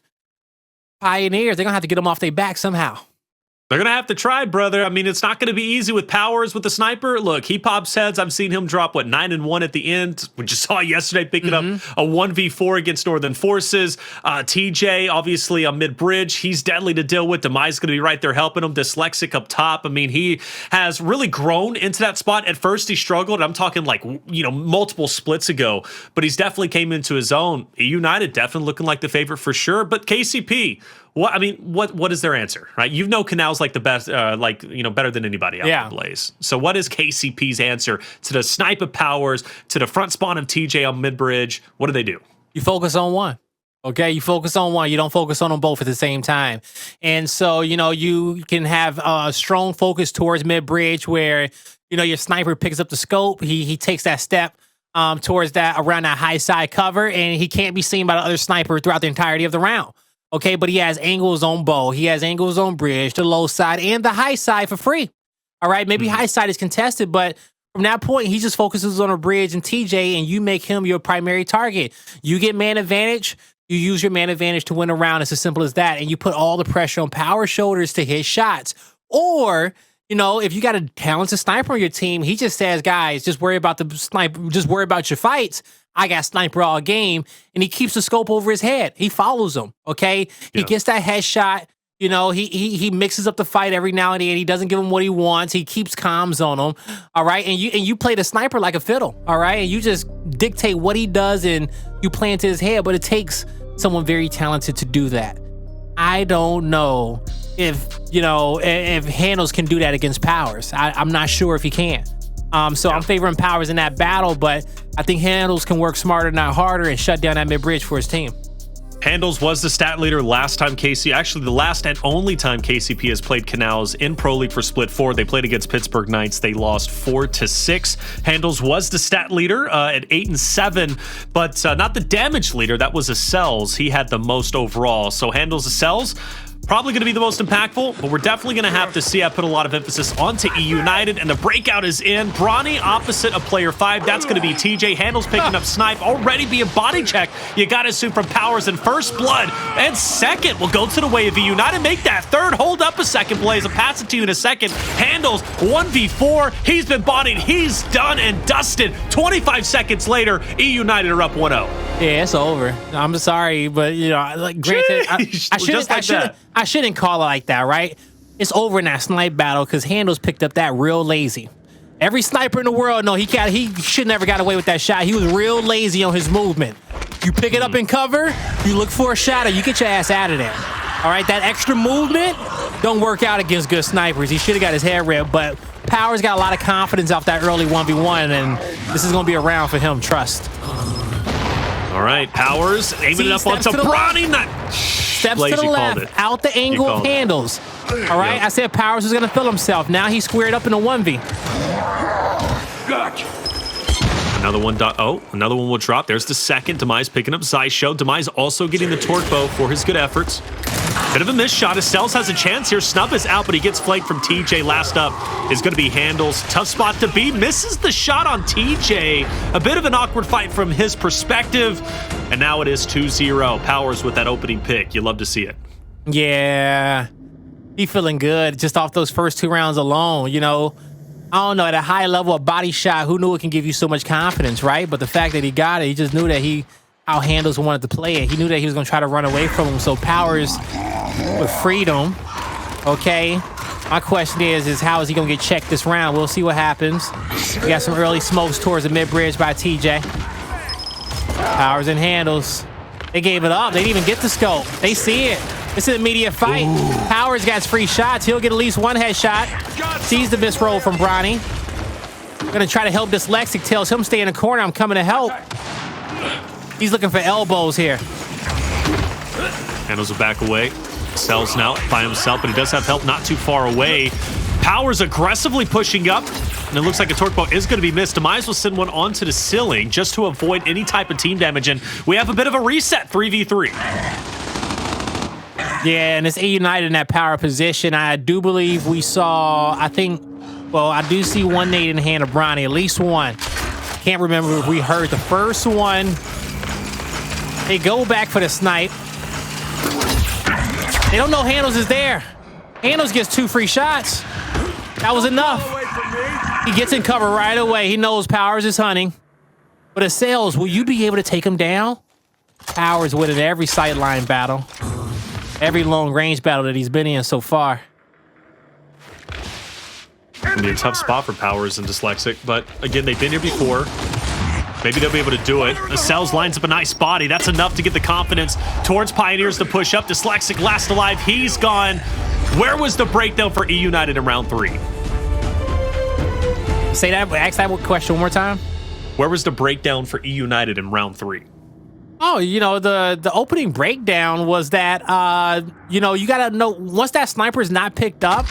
Pioneers, they're going to have to get them off their back somehow. They're going to have to try, brother. I mean, it's not going to be easy with Powerz with the sniper. Look, he pops heads. I've seen him drop, 9-1 at the end. We just saw yesterday picking up a 1v4 against Northern Forces. TJ, obviously, on mid-bridge. He's deadly to deal with. Demise is going to be right there helping him. Dyslexic up top. I mean, he has really grown into that spot. At first, he struggled. I'm talking multiple splits ago. But he's definitely came into his own. eUnited definitely looking like the favorite for sure. But KCP... What is their answer, right? You know Canals like the best, better than anybody out there, Blaze. So what is KCP's answer to the snipe of Powerz, to the front spawn of TJ on mid-bridge? What do they do? You focus on one. Okay, you focus on one. You don't focus on them both at the same time. And so, you can have a strong focus towards mid-bridge where, your sniper picks up the scope. He takes that step towards around that high side cover, and he can't be seen by the other sniper throughout the entirety of the round. Okay, but he has angles on bow. He has angles on bridge, the low side, and the high side for free. All right, maybe high side is contested, but from that point, he just focuses on a bridge and TJ, and you make him your primary target. You get man advantage. You use your man advantage to win a round. It's as simple as that. And you put all the pressure on Powerz shoulders to hit shots. Or, if you got a talented sniper on your team, he just says, guys, just worry about the sniper. Just worry about your fights. I got sniper all game, and he keeps the scope over his head. He follows him, okay? He gets that headshot. He mixes up the fight every now and then. He doesn't give him what he wants. He keeps comms on him, all right? And you play the sniper like a fiddle, all right? And you just dictate what he does, and you play into his head, but it takes someone very talented to do that. I don't know if Hndles can do that against Powerz. I'm not sure if he can. So I'm favoring Powerz in that battle, but I think Hndles can work smarter, not harder, and shut down that mid-bridge for his team. Hndles was the stat leader last time actually the last and only time KCP has played Canals in Pro League for Split 4. They played against Pittsburgh Knights. They lost 4-6. Hndles was the stat leader at 8-7, but not the damage leader. That was Acells. He had the most overall. So Hndles, Acells, probably going to be the most impactful, but we're definitely going to have to see. I put a lot of emphasis onto eUnited, and the breakout is in. Bronny opposite of player 5. That's going to be TJ. Hndles picking up snipe, already being body checked. You got to assume from Powerz in first blood, and second will go to the way of eUnited. Make that third. Hold up a second, Blaze. I'll pass it to you in a second. Hndles 1v4. He's been bodied. He's done and dusted. 25 seconds later, eUnited are up 1-0. Yeah, it's over. I'm sorry, but granted, I shouldn't call it like that, right? It's over in that snipe battle because Hndles picked up that real lazy. Every sniper in the world, he should never got away with that shot. He was real lazy on his movement. You pick it up in cover, you look for a shot, or you get your ass out of there. All right, that extra movement don't work out against good snipers. He should have got his head ripped, but Powerz got a lot of confidence off that early 1v1, and this is going to be a round for him, trust. All right, Powerz aiming it up onto Bronny. Steps to the left, out the angle of Hndles. All right, I said Powerz is going to fill himself. Now he's squared up in a 1v. Gotcha. Another one. Another one will drop. There's the second. Demise picking up Xysho. Demise also getting the torque bow for his good efforts. Bit of a missed shot. Acells has a chance here. Snub is out, but he gets flanked from TJ. Last up is going to be Hndles. Tough spot to be. Misses the shot on TJ. A bit of an awkward fight from his perspective. And now it is 2-0. Powerz with that opening pick. You love to see it. Yeah. He feeling good just off those first 2 rounds alone. I don't know, at a high level, a body shot, who knew it can give you so much confidence, right? But the fact that he got it, he just knew that how Hndles wanted to play it. He knew that he was going to try to run away from him. So Powerz with freedom, okay? My question is how is he gonna get checked this round? We'll see what happens. We got some early smokes towards the mid-bridge by TJ. Powerz and Hndles. They gave it up. They didn't even get the scope. They see it. It's an immediate fight. Ooh. Powerz got free shots. He'll get at least one headshot. Sees the misroll from Bronny. Gonna try to help Dyslexic. Tells him stay in the corner. I'm coming to help. He's looking for elbows here. Hndles will back away. Acells now by himself, but he does have help not too far away. Powerz aggressively pushing up, and it looks like a torque bow is going to be missed. Demise will send one onto the ceiling just to avoid any type of team damage, and we have a bit of a reset 3v3. Yeah, and it's eUnited in that power position. I do believe we saw, I do see one nade in the hand of Bronny, at least one. Can't remember if we heard the first one. They go back for the snipe. They don't know Hndles is there. Hndles gets 2 free shots. That was enough. He gets in cover right away. He knows Powerz is hunting. But Acells, will you be able to take him down? Powerz winning every sightline battle. Every long range battle that he's been in so far. It'll be a tough spot for Powerz and Dyslexic, but again, they've been here before. Maybe they'll be able to do it. Acells lines up a nice body. That's enough to get the confidence towards Pioneers to push up. Dyslexic last alive. He's gone. Where was the breakdown for eUnited in round 3? Say that. Ask that question one more time. Where was the breakdown for eUnited in round 3? Oh, you know, the opening breakdown was that, you know, you got to know, once that sniper is not picked up,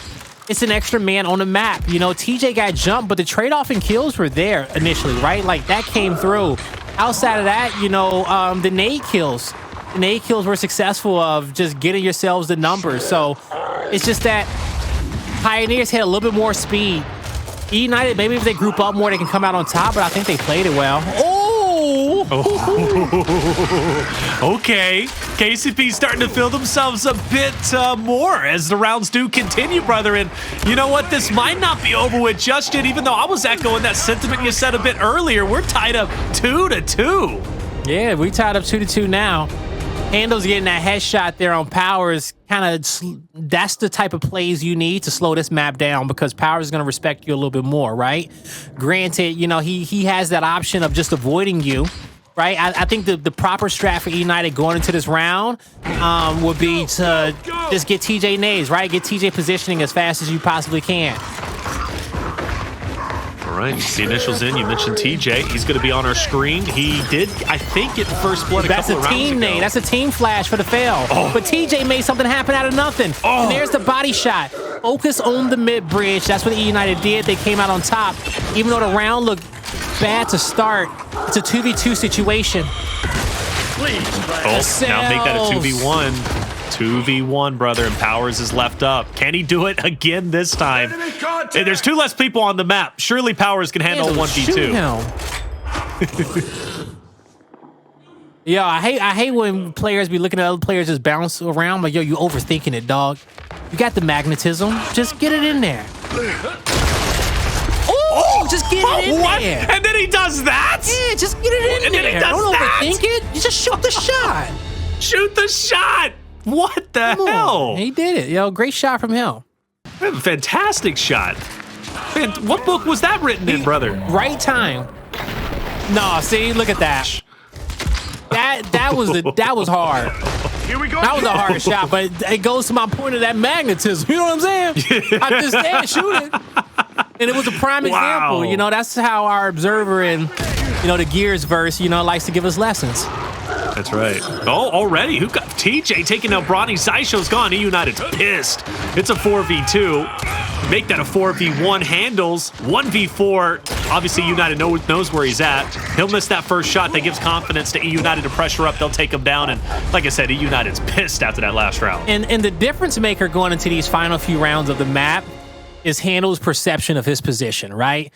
it's an extra man on the map. You know, TJ got jumped, but the trade-off in kills were there initially, right? Like, that came through. Outside of that, you know, the nade kills. The nade kills were successful of just getting yourselves the numbers. So, it's just that Pioneers had a little bit more speed. eUnited, maybe if they group up more, they can come out on top, but I think they played it well. Okay, KCP starting to feel themselves a bit more as the rounds do continue, brother. And you know what? This might not be over with just yet, even though I was echoing that sentiment you said a bit earlier. We're tied up 2-2. Yeah, we tied up 2-2 now. Hndles getting that headshot there on Powerz. That's the type of plays you need to slow this map down, because Powerz is going to respect you a little bit more, right? Granted, you know, he has that option of just avoiding you, right? I think the proper strat for eUnited going into this round would be to just get TJ nades, right? Get TJ positioning as fast as you possibly can. All right, the initials in. You mentioned TJ. He's going to be on our screen. He did, I think, get the first blood a couple of rounds ago. That's a team nade. That's a team flash for the fail. Oh. But TJ made something happen out of nothing. Oh. And there's the body shot. Focus on the mid-bridge. That's what eUnited did. They came out on top. Even though the round looked bad to start, it's a 2v2 situation. Oh, now make that a 2v1. 2v1, brother, and Powerz is left up. Can he do it again this time? Hey, there's 2 less people on the map. Surely Powerz can handle 1v2. Yo, I hate when players be looking at other players just bounce around. Like, yo, you overthinking it, dog. You got the magnetism. Just get it in there. Oh, just get it in there. And then he does that? Yeah, just get it in there. Don't overthink it. You just shoot the shot. Shoot the shot. What the hell? He did it. Yo, great shot from him. A fantastic shot. Man, what book was that written in, brother? Right time. No, see, look at that. That was hard. Here we go. That was a hard shot, but it goes to my point of that magnetism. You know what I'm saying? I just said shoot it. And it was a prime example. You know, that's how our observer and, you know, the Gears verse, you know, likes to give us lessons. That's right. Oh, already? Who got TJ taking out Bronny? Xysho's gone. eUnited's pissed. It's a 4v2. Make that a 4v1. Hndles 1v4. Obviously, eUnited knows where he's at. He'll miss that first shot. That gives confidence to eUnited to pressure up. They'll take him down. And like I said, eUnited's pissed after that last round. And the difference maker going into these final few rounds of the map is Hndles' perception of his position, right?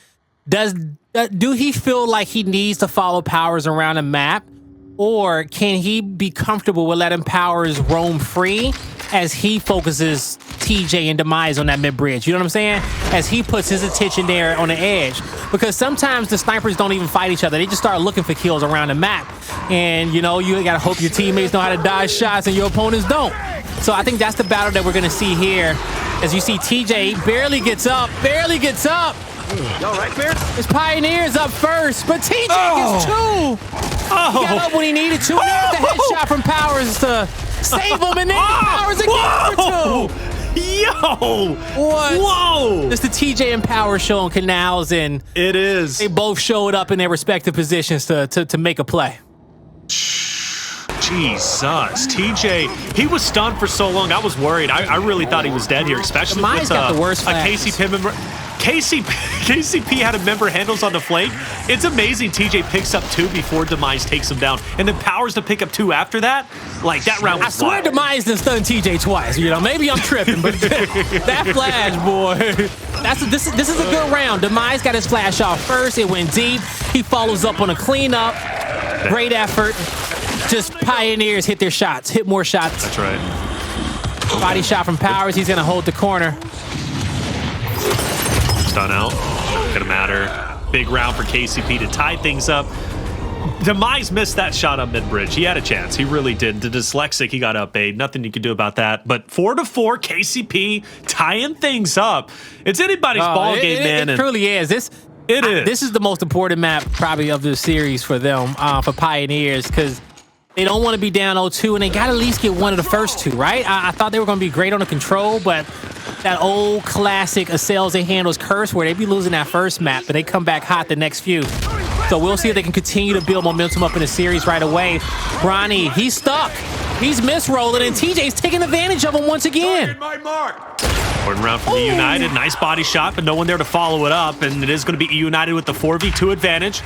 Do he feel like he needs to follow Powerz around the map? Or can he be comfortable with letting Powerz roam free as he focuses TJ and Demise on that mid-bridge? You know what I'm saying? As he puts his attention there on the edge. Because sometimes the snipers don't even fight each other. They just start looking for kills around the map. And, you know, you got to hope your teammates know how to dodge shots and your opponents don't. So I think that's the battle that we're going to see here. As you see, TJ barely gets up. You all right, Bear? His Pioneers up first, but TJ gets 2. He got up when he needed to. And there's the headshot from Powerz to save him, and then Powerz again for 2. Yo! What? Whoa! It's the TJ and Powerz show on Canals, and it is. They both showed up in their respective positions to make a play. Jesus, TJ, he was stunned for so long. I was worried. I really thought he was dead here, especially with got the worst a KCP member. KCP had a member Hndles on the flank. It's amazing TJ picks up 2 before Demise takes him down, and then Powerz to pick up 2 after that. Like, that round was I swear wild. Demise done stunned TJ twice. You know, maybe I'm tripping, but that flash, boy. This is a good round. Demise got his flash off first. It went deep. He follows up on a cleanup. Great effort. Just Pioneers hit their shots, hit more shots. That's right. Body shot from Powerz. He's going to hold the corner. Stun out. Not gonna matter. Big round for KCP to tie things up. Demise missed that shot on mid-bridge. He had a chance. He really did. The dyslexic, he got up-baited. Nothing you could do about that. But 4-4, KCP tying things up. It's anybody's ball game, man. It truly is. This is the most important map probably of the series for them, for Pioneers, because they don't want to be down 0-2, and they got to at least get one of the first 2, right? I thought they were going to be great on the control, but that old classic Acells and Hndles curse where they be losing that first map, but they come back hot the next few. So we'll see if they can continue to build momentum up in the series right away. Bronny, he's stuck. He's misrolling, and TJ's taking advantage of him once again. Important round from eUnited. Nice body shot, but no one there to follow it up, and it is going to be eUnited with the 4v2 advantage.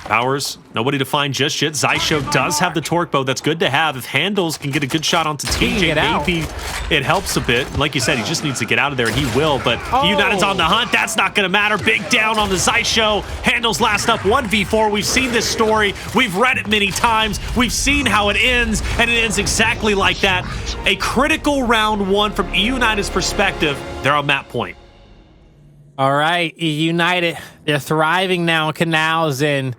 Powerz, nobody to find just yet. Xysho does have the torque bow. That's good to have. If Hndles can get a good shot onto TJ, maybe it helps a bit. Like you said, he just needs to get out of there, and he will. But eUnited's on the hunt. That's not going to matter. Big down on the Xysho. Hndles last up 1v4. We've seen this story. We've read it many times. We've seen how it ends, and it ends exactly like that. A critical round 1 from eUnited's perspective. They're on map point. All right, eUnited. They're thriving now in Canals, and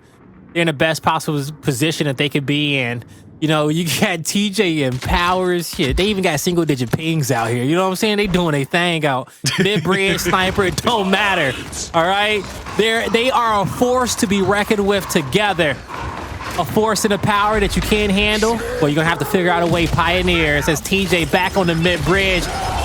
they're in the best possible position that they could be in. You know, you got TJ and Powerz. Shit, they even got single-digit pings out here. You know what I'm saying? They doing their thing out. Mid-bridge, sniper, it don't matter. All right? They are a force to be reckoned with together. A force and a power that you can't handle. Well, you're going to have to figure out a way. Pioneers as TJ back on the mid-bridge.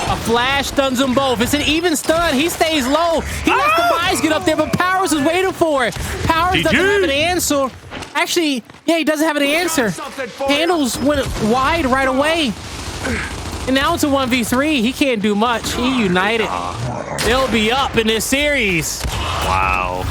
A flash stuns them both. It's an even stun. He stays low. He lets Demise get up there, but Powerz is waiting for it. Powerz doesn't have an answer. Actually, yeah, he doesn't have an answer. Hndles went wide right away. And now it's a 1v3. He can't do much. eUnited. They'll be up in this series. Wow.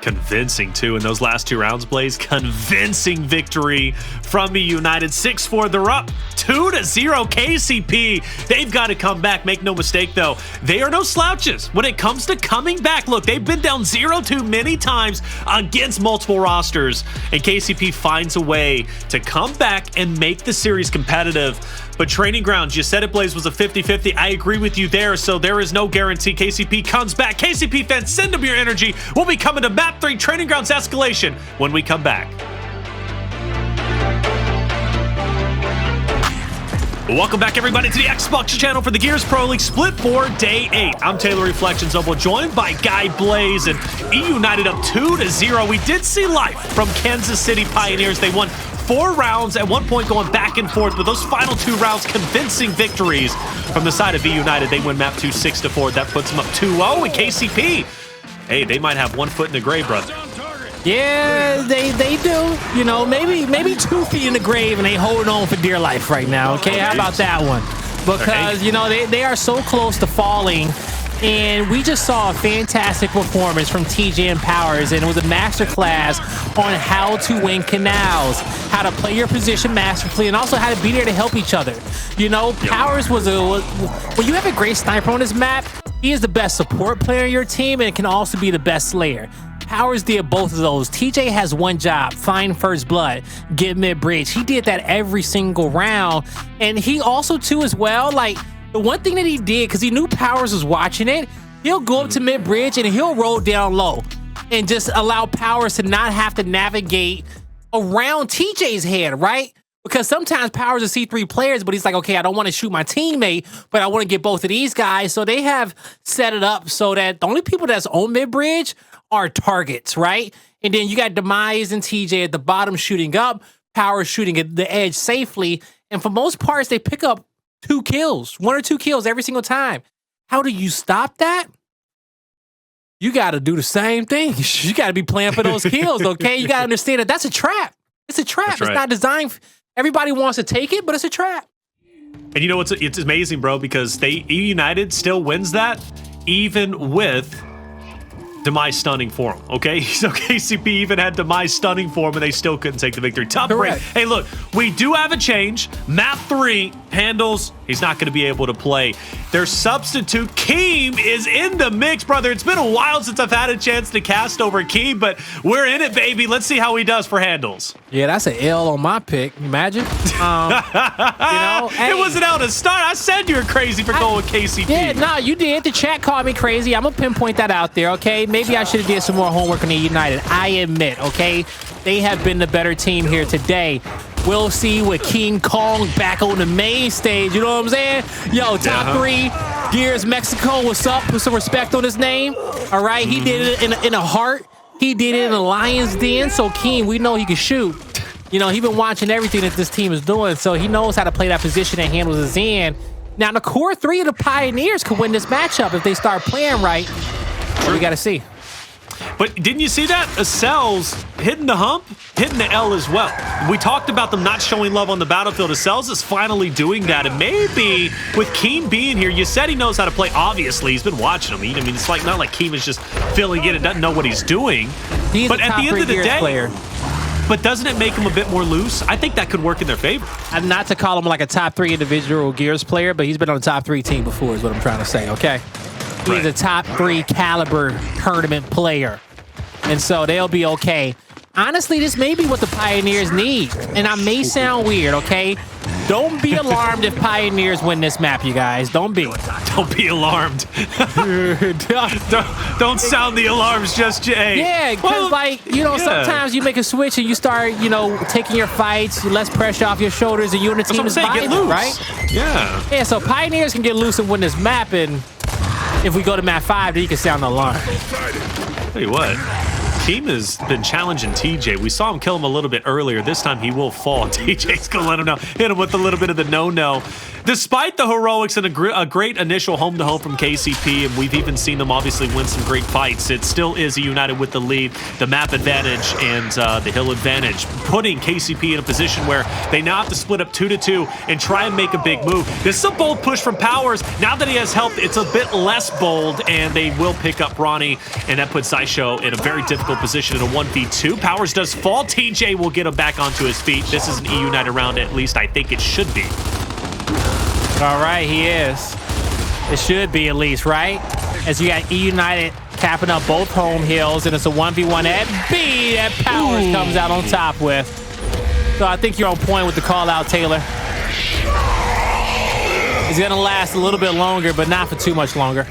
Convincing, too, in those last 2 rounds, Blaze. Convincing victory from eUnited. 6-4, they're up 2-0 KCP. They've got to come back. Make no mistake, though. They are no slouches when it comes to coming back. Look, they've been down 0-2 many times against multiple rosters, and KCP finds a way to come back and make the series competitive. But Training Grounds, you said it, Blaze, was a 50-50. I agree with you there, so there is no guarantee KCP comes back. KCP fans, send them your energy. We'll be coming to Map 3 Training Grounds Escalation when we come back. Welcome back, everybody, to the Xbox channel for the Gears Pro League Split 4 Day 8. I'm Taylor Reflections Noble, joined by Guy Blaze, and eUnited up 2-0. We did see life from Kansas City Pioneers. They won 4 rounds, at one point going back and forth, but those final 2 rounds, convincing victories from the side of eUnited. They win map 2 6-4. That puts them up 2-0. And KCP, hey, they might have 1 foot in the grave, brother. Yeah, they do. You know, maybe 2 feet in the grave, and they holding on for dear life right now. Okay, how about that one? Because, you know, they are so close to falling. And we just saw a fantastic performance from TJ and Powerz, and it was a masterclass on how to win Canals, how to play your position masterfully, and also how to be there to help each other. You know, Powerz when you have a great sniper on this map, he is the best support player in your team, and can also be the best slayer. Powerz did both of those. TJ has one job: find first blood, get mid-bridge. He did that every single round, and he also too as well, like, the one thing that he did, because he knew Powerz was watching it, he'll go up to mid-bridge and he'll roll down low and just allow Powerz to not have to navigate around TJ's head, right? Because sometimes Powerz is C3 players, but he's like, okay, I don't want to shoot my teammate, but I want to get both of these guys. So they have set it up so that the only people that's on mid-bridge are targets, right? And then you got Demise and TJ at the bottom shooting up, Powerz shooting at the edge safely. And for most parts, they pick up 2 kills, 1 or 2 kills every single time. How do you stop that? You got to do the same thing. You got to be playing for those kills, okay? You got to understand that that's a trap. It's a trap. That's It's right. not designed. Everybody wants to take it, but it's a trap. And you know what's it's amazing, bro, because eUnited still wins that even with Demise stunning for him, okay? So KCP even had Demise stunning for him, and they still couldn't take the victory. Tough break. Correct. Hey, look, we do have a change. Map 3, Hndles, he's not going to be able to play. Their substitute, Keem, is in the mix, brother. It's been a while since I've had a chance to cast over Keem, but we're in it, baby. Let's see how he does for Hndles. Yeah, that's an L on my pick. Imagine. Hey, It wasn't out to start. I said you were crazy for going with KCP. Yeah, no, you did. The chat called me crazy. I'm going to pinpoint that out there, okay? Maybe I should have did some more homework on the United. I admit, okay? They have been the better team here today. We'll see with King Kong back on the main stage. You know what I'm saying? Yo, top 3, Gears Mexico. What's up? Put some respect on his name. All right? He did it in a heart. He did it in a Lion's Den. So, King, we know he can shoot. You know, he's been watching everything that this team is doing, so he knows how to play that position that Hndles is in. Now, the core 3 of the Pioneers could win this matchup if they start playing right. But we got to see. But didn't you see that? Acells hitting the hump, hitting the L as well. We talked about them not showing love on the battlefield. Acells is finally doing that. And maybe with Keem being here, you said he knows how to play. Obviously, he's been watching him. I mean, it's like not like Keem is just filling in and doesn't know what he's doing. He's but a at top the end 3 of the Gears day, player. but doesn't it make him a bit more loose? I think that could work in their favor. And not to call him like a top 3 individual Gears player, but he's been on the top 3 team before is what I'm trying to say, okay? He's Right. a top 3 caliber tournament player. And so they'll be okay. Honestly, this may be what the Pioneers need. And I may sound weird, okay? Don't be alarmed if Pioneers win this map, you guys. Don't be. Don't be alarmed. don't sound the alarms just yet. Yeah, because, yeah. sometimes you make a switch and you start, taking your fights, less pressure off your shoulders, and you and the That's team what I'm is saying, get vibing, loose. right? Yeah. Yeah, so Pioneers can get loose and win this map, and if we go to map 5, then you can sound the alarm. Tell you what, Keem has been challenging TJ. We saw him kill him a little bit earlier. This time he will fall. TJ's gonna let him know. Hit him with a little bit of the no-no. Despite the heroics and a great initial home-to-home from KCP, and we've even seen them obviously win some great fights, it still is eUnited with the lead, the map advantage, and the hill advantage, putting KCP in a position where they now have to split up 2-2 and try and make a big move. This is a bold push from Powerz. Now that he has help, it's a bit less bold, and they will pick up Bronny, and that puts Xysho in a very difficult position in a 1v2. Powerz does fall. TJ will get him back onto his feet. This is an eUnited round, at least I think it should be. All right, he is. It should be at least, right? As you got eUnited capping up both home hills, and it's a 1v1 at B that Powerz comes out on top with. So I think you're on point with the call out, Taylor. It's going to last a little bit longer, but not for too much longer.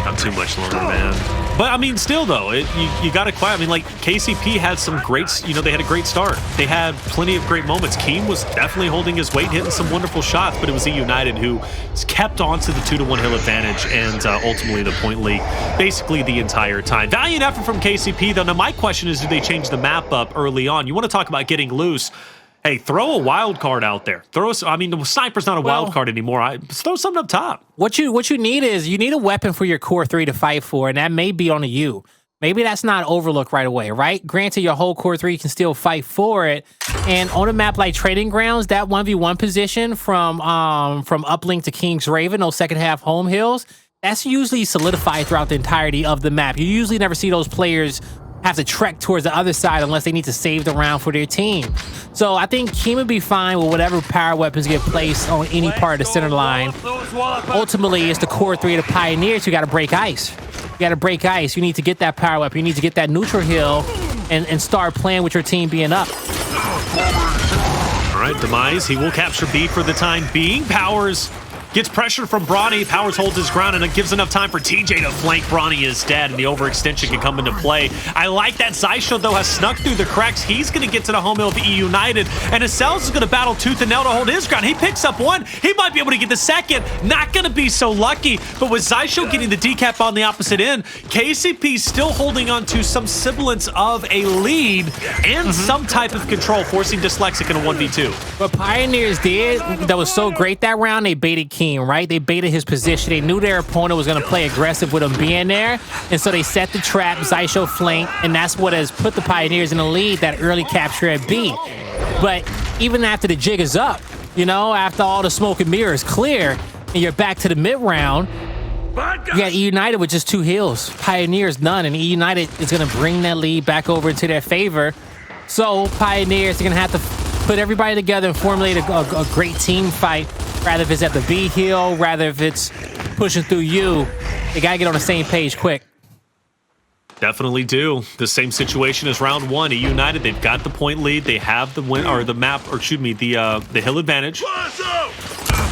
Not too much longer, man. But, I mean, still, though, you got to quiet. I mean, like, KCP had some great, they had a great start. They had plenty of great moments. Keem was definitely holding his weight, hitting some wonderful shots, but it was eUnited who kept on to the 2-1 hill advantage and ultimately the point lead basically the entire time. Valiant effort from KCP, though. Now, my question is, do they change the map up early on? You want to talk about getting loose. Hey, throw a wild card out there. The sniper's not a wild card anymore. Throw something up top. What you need is you need a weapon for your core 3 to fight for, and that may be on a U. Maybe that's not overlooked right away, right? Granted, your whole core 3 can still fight for it. And on a map like Trading Grounds, that 1v1 position from uplink to King's Raven, those second half home hills, that's usually solidified throughout the entirety of the map. You usually never see those players have to trek towards the other side unless they need to save the round for their team. So I think Keem would be fine with whatever power weapons get placed on any part of the center line. Ultimately, it's the core 3 of the Pioneers who got to break ice. You got to break ice. You need to get that power weapon. You need to get that neutral hill and start playing with your team being up. All right, Demise, he will capture B for the time being. Powerz Gets pressure from Bronny. Powerz holds his ground, and it gives enough time for TJ to flank. Bronny is dead, and the overextension can come into play. I like that Xysho, though, has snuck through the cracks. He's going to get to the home hill of eUnited, and Acells is going to battle tooth and nail to hold his ground. He picks up one. He might be able to get the second. Not going to be so lucky, but with Xysho getting the decap on the opposite end, KCP still holding on to some semblance of a lead and some type of control, forcing Dyslexic in a 1v2. What Pioneers did that was so great that round, they baited King, right? They baited his position. They knew their opponent was going to play aggressive with him being there, and so they set the trap, Xysho flank, and that's what has put the Pioneers in the lead, that early capture at B. But even after the jig is up, you know, after all the smoke and mirrors clear, and you're back to the mid-round, you got eUnited with just 2 heals. Pioneers none, and eUnited is going to bring that lead back over into their favor. So Pioneers are going to have to put everybody together and formulate a great team fight, rather if it's at the B hill, rather if it's pushing through U. They got to get on the same page quick. Definitely do. The same situation as round 1. eUnited, they've got the point lead. They have the win, or the map, or excuse me, the hill advantage,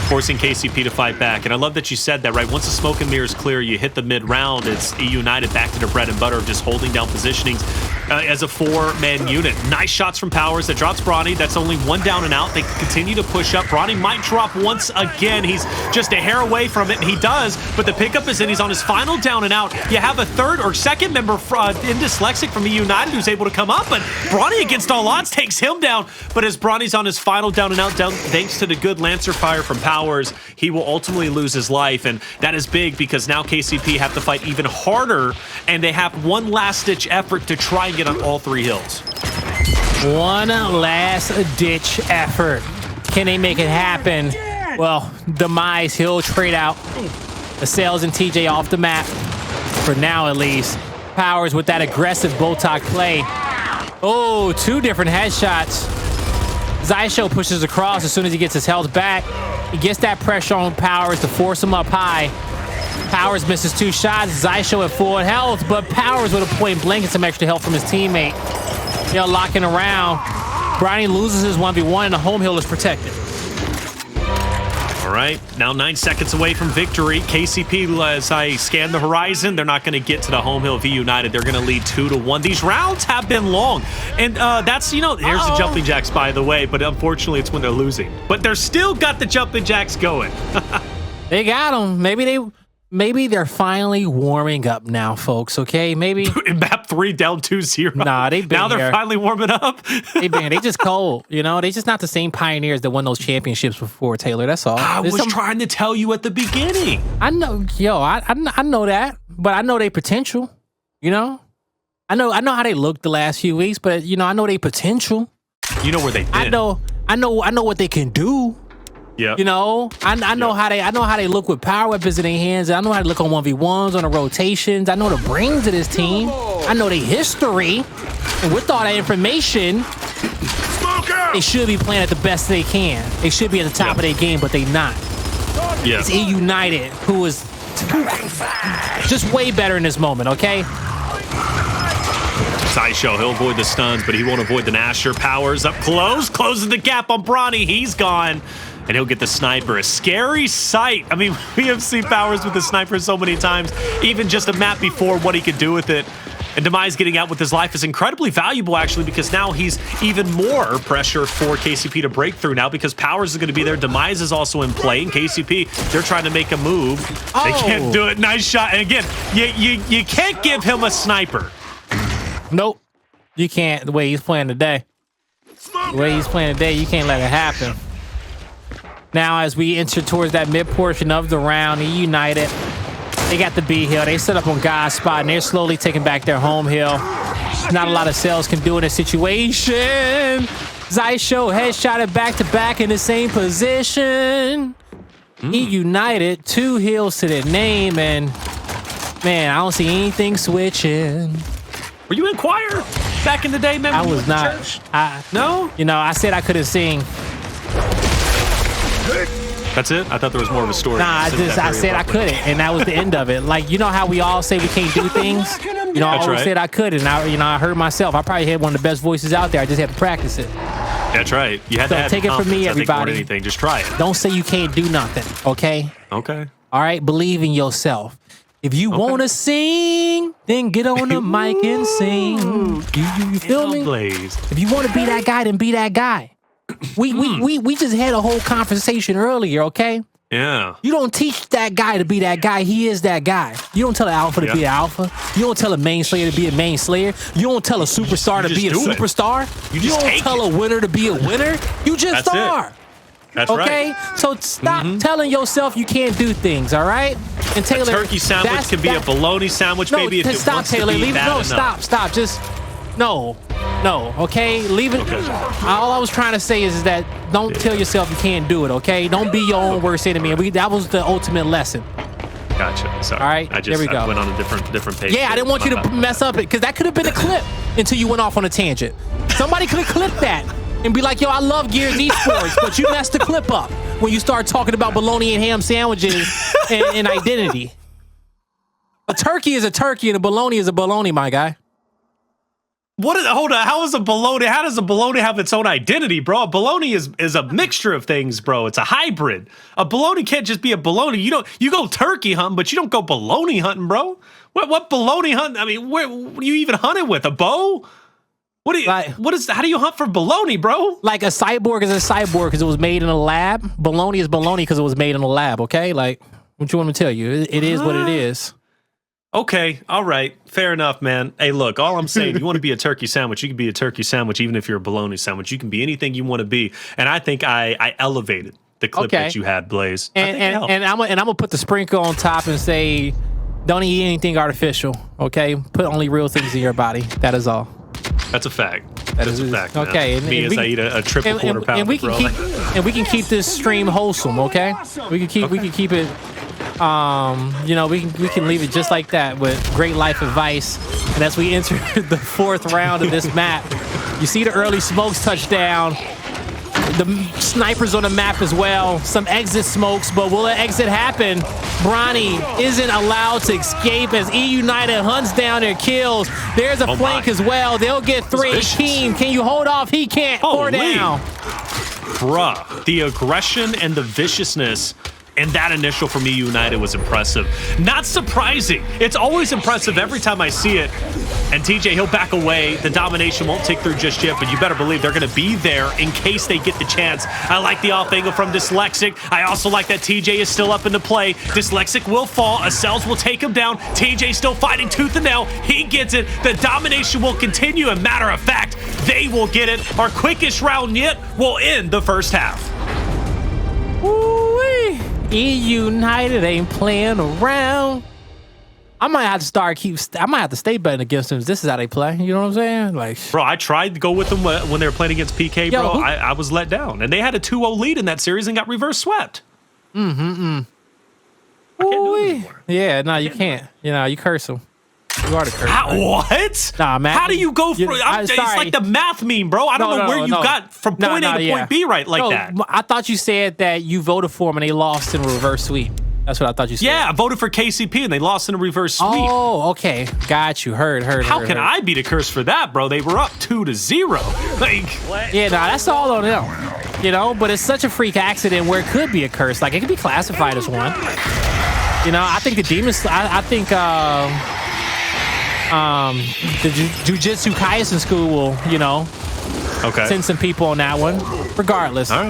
forcing KCP to fight back. And I love that you said that, right? Once the smoke and mirrors clear, you hit the mid round. It's eUnited back to their bread and butter of just holding down positionings as a 4-man unit. Nice shots from Powerz that drops Bronny. That's only 1 down and out. They continue to push up. Bronny might drop once again. He's just a hair away from it, and he does, but the pickup is in. He's on his final down and out. You have a third or second member in Dyslexic from eUnited who's able to come up, but Bronny, against all odds, takes him down. But as Bronny's on his final down and out, thanks to the good Lancer fire from Powerz, he will ultimately lose his life, and that is big because now KCP have to fight even harder, and they have one last-ditch effort to try and get on all 3 hills. One last-ditch effort. Can they make it happen? Well, Demise, he'll trade out Acells and TJ off the map, for now at least. Powerz with that aggressive Botok play. Oh, 2 different headshots. Xysho pushes across as soon as he gets his health back. He gets that pressure on Powerz to force him up high. Powerz misses 2 shots. Xysho at full health, but Powerz with a point blank and some extra help from his teammate. They're locking around. Bronny loses his 1v1 and the home hill is protected. All right, now 9 seconds away from victory. KCP, as I scan the horizon, they're not going to get to the home hill of eUnited. They're going to lead 2-1. These rounds have been long, and that's, you know, here's the jumping jacks, by the way, but unfortunately it's when they're losing. But they're still got the jumping jacks going. They got them. Maybe they're finally warming up now, folks, okay? Maybe. In map 3, down 2-0. Nah, they've been now they're here. finally warming up. They just cold, you know? They just not the same Pioneers that won those championships before, Taylor. That's all. I was trying to tell you at the beginning. I know, I know that, but I know their potential, you know? I know how they looked the last few weeks, but, you know, I know their potential. You know where they've been. I know what they can do. Yeah. You know, I know how they look with power weapons in their hands. I know how to look on 1v1s, on the rotations. I know the brains of this team. I know their history. And with all that information, they should be playing at the best they can. They should be at the top of their game, but they not. Yeah. It's eUnited, who is just way better in this moment, okay? Xysho, he'll avoid the stuns, but he won't avoid the Nasher. Powerz up close, closes the gap on Bronny. He's gone. And he'll get the sniper. A scary sight. I mean, we have seen Powerz with the sniper so many times, even just a map before, what he could do with it. And Demise getting out with his life is incredibly valuable, actually, because now he's even more pressure for KCP to break through now because Powerz is going to be there. Demise is also in play. And KCP, they're trying to make a move. They can't do it. Nice shot. And again, you can't give him a sniper. Nope. You can't. The way he's playing today. You can't let it happen. Now, as we enter towards that mid portion of the round, eUnited, they got the B hill. They set up on God's spot, and they're slowly taking back their home hill. Not a lot of Acells can do in this situation. Xysho headshotted back-to-back in the same position. eUnited, 2 hills to their name, and man, I don't see anything switching. Were you in choir back in the day, man? I was not. No? You know, I said I couldn't sing. That's it? I thought there was more of a story. Nah, I said I couldn't, and that was the end of it. Like, you know how we all say we can't do things? You know, I always said I couldn't, and I heard myself. I probably had one of the best voices out there. I just had to practice it. That's right. You had So to have take it from me, confidence, I think, more than everybody. anything. Just try it. Don't say you can't do nothing, okay? Okay. All right, believe in yourself. If you want to sing, then get on the mic and sing. You feel me? Blaze. If you want to be that guy, then be that guy. We just had a whole conversation earlier, okay? Yeah. You don't teach that guy to be that guy. He is that guy. You don't tell an alpha to be an alpha. You don't tell a main slayer to be a main slayer. You don't tell a superstar to be a superstar. You don't tell a winner to be a winner. You just are. That's okay? right. So stop telling yourself you can't do things, all right? And Taylor, a turkey sandwich can be a bologna sandwich, baby. If it stop, wants Taylor. to be Leave it. bad No, enough. stop. Just no, okay? Leave it. Okay. All I was trying to say is that don't tell yourself you can't do it, okay? Don't be your own worst enemy. That was the ultimate lesson. Gotcha. Sorry. All right, there we go. I went on a different page. Yeah, I didn't want you to mess up it because that could have been a clip until you went off on a tangent. Somebody could have clipped that and be like, yo, I love Gears Esports, but you messed the clip up when you start talking about bologna and ham sandwiches and identity. A turkey is a turkey and a bologna is a bologna, my guy. Hold on. How does a bologna have its own identity, bro? A bologna is a mixture of things, bro. It's a hybrid. A bologna can't just be a bologna. You go turkey hunting, but you don't go bologna hunting, bro. What bologna hunting? I mean, what do you even hunt it with? A bow? How do you hunt for bologna, bro? Like a cyborg is a cyborg because it was made in a lab. Bologna is bologna because it was made in a lab, okay? Like, what you want me to tell you? It is what it is. Okay, all right. Fair enough, man. Hey, look, all I'm saying, you want to be a turkey sandwich, you can be a turkey sandwich even if you're a bologna sandwich. You can be anything you want to be. And I think I elevated the clip that you had, Blaze. And I'm gonna put the sprinkle on top and say, don't eat anything artificial, okay? Put only real things in your body. That is all. That's a fact. That's a fact. Okay. And as I eat a triple quarter pounder, we can keep this stream wholesome, okay? We can keep it. We can leave it just like that with great life advice. And as we enter the 4th round of this map, you see the early smokes touchdown. The snipers on the map as well. Some exit smokes, but will an exit happen? Bronny isn't allowed to escape as eUnited hunts down their kills. There's a flank as well. They'll get 3. Keem, can you hold off? He can't. Pour down. Bruh, the aggression and the viciousness and that initial from eUnited was impressive. Not surprising. It's always impressive every time I see it. And TJ, he'll back away. The domination won't take through just yet, but you better believe they're going to be there in case they get the chance. I like the off angle from Dyslexic. I also like that TJ is still up in the play. Dyslexic will fall. Acells will take him down. TJ still fighting tooth and nail. He gets it. The domination will continue. And matter of fact, they will get it. Our quickest round yet will end the first half. Woo-wee. eUnited ain't playing around. I might have to stay betting against them. This is how they play. You know what I'm saying? Like, bro, I tried to go with them when they were playing against PK, bro. I was let down. And they had a 2-0 lead in that series and got reverse swept. I can't do it anymore. Yeah, no, you can't. You curse them. You are the curse. What? Nah, man. How do you go through? It's like the math meme, bro. I don't know where you got from point A to point B right like that. I thought you said that you voted for them and they lost in a reverse sweep. That's what I thought you said. Yeah, I voted for KCP and they lost in a reverse sweep. Oh, okay. Got you. Heard. How can I be the curse for that, bro? They were up 2-0. Like, yeah, that's all on them. But it's such a freak accident where it could be a curse. Like, it could be classified as one. I think the Demise, I think the Jujutsu Kaisen school will, send some people on that one. Regardless. All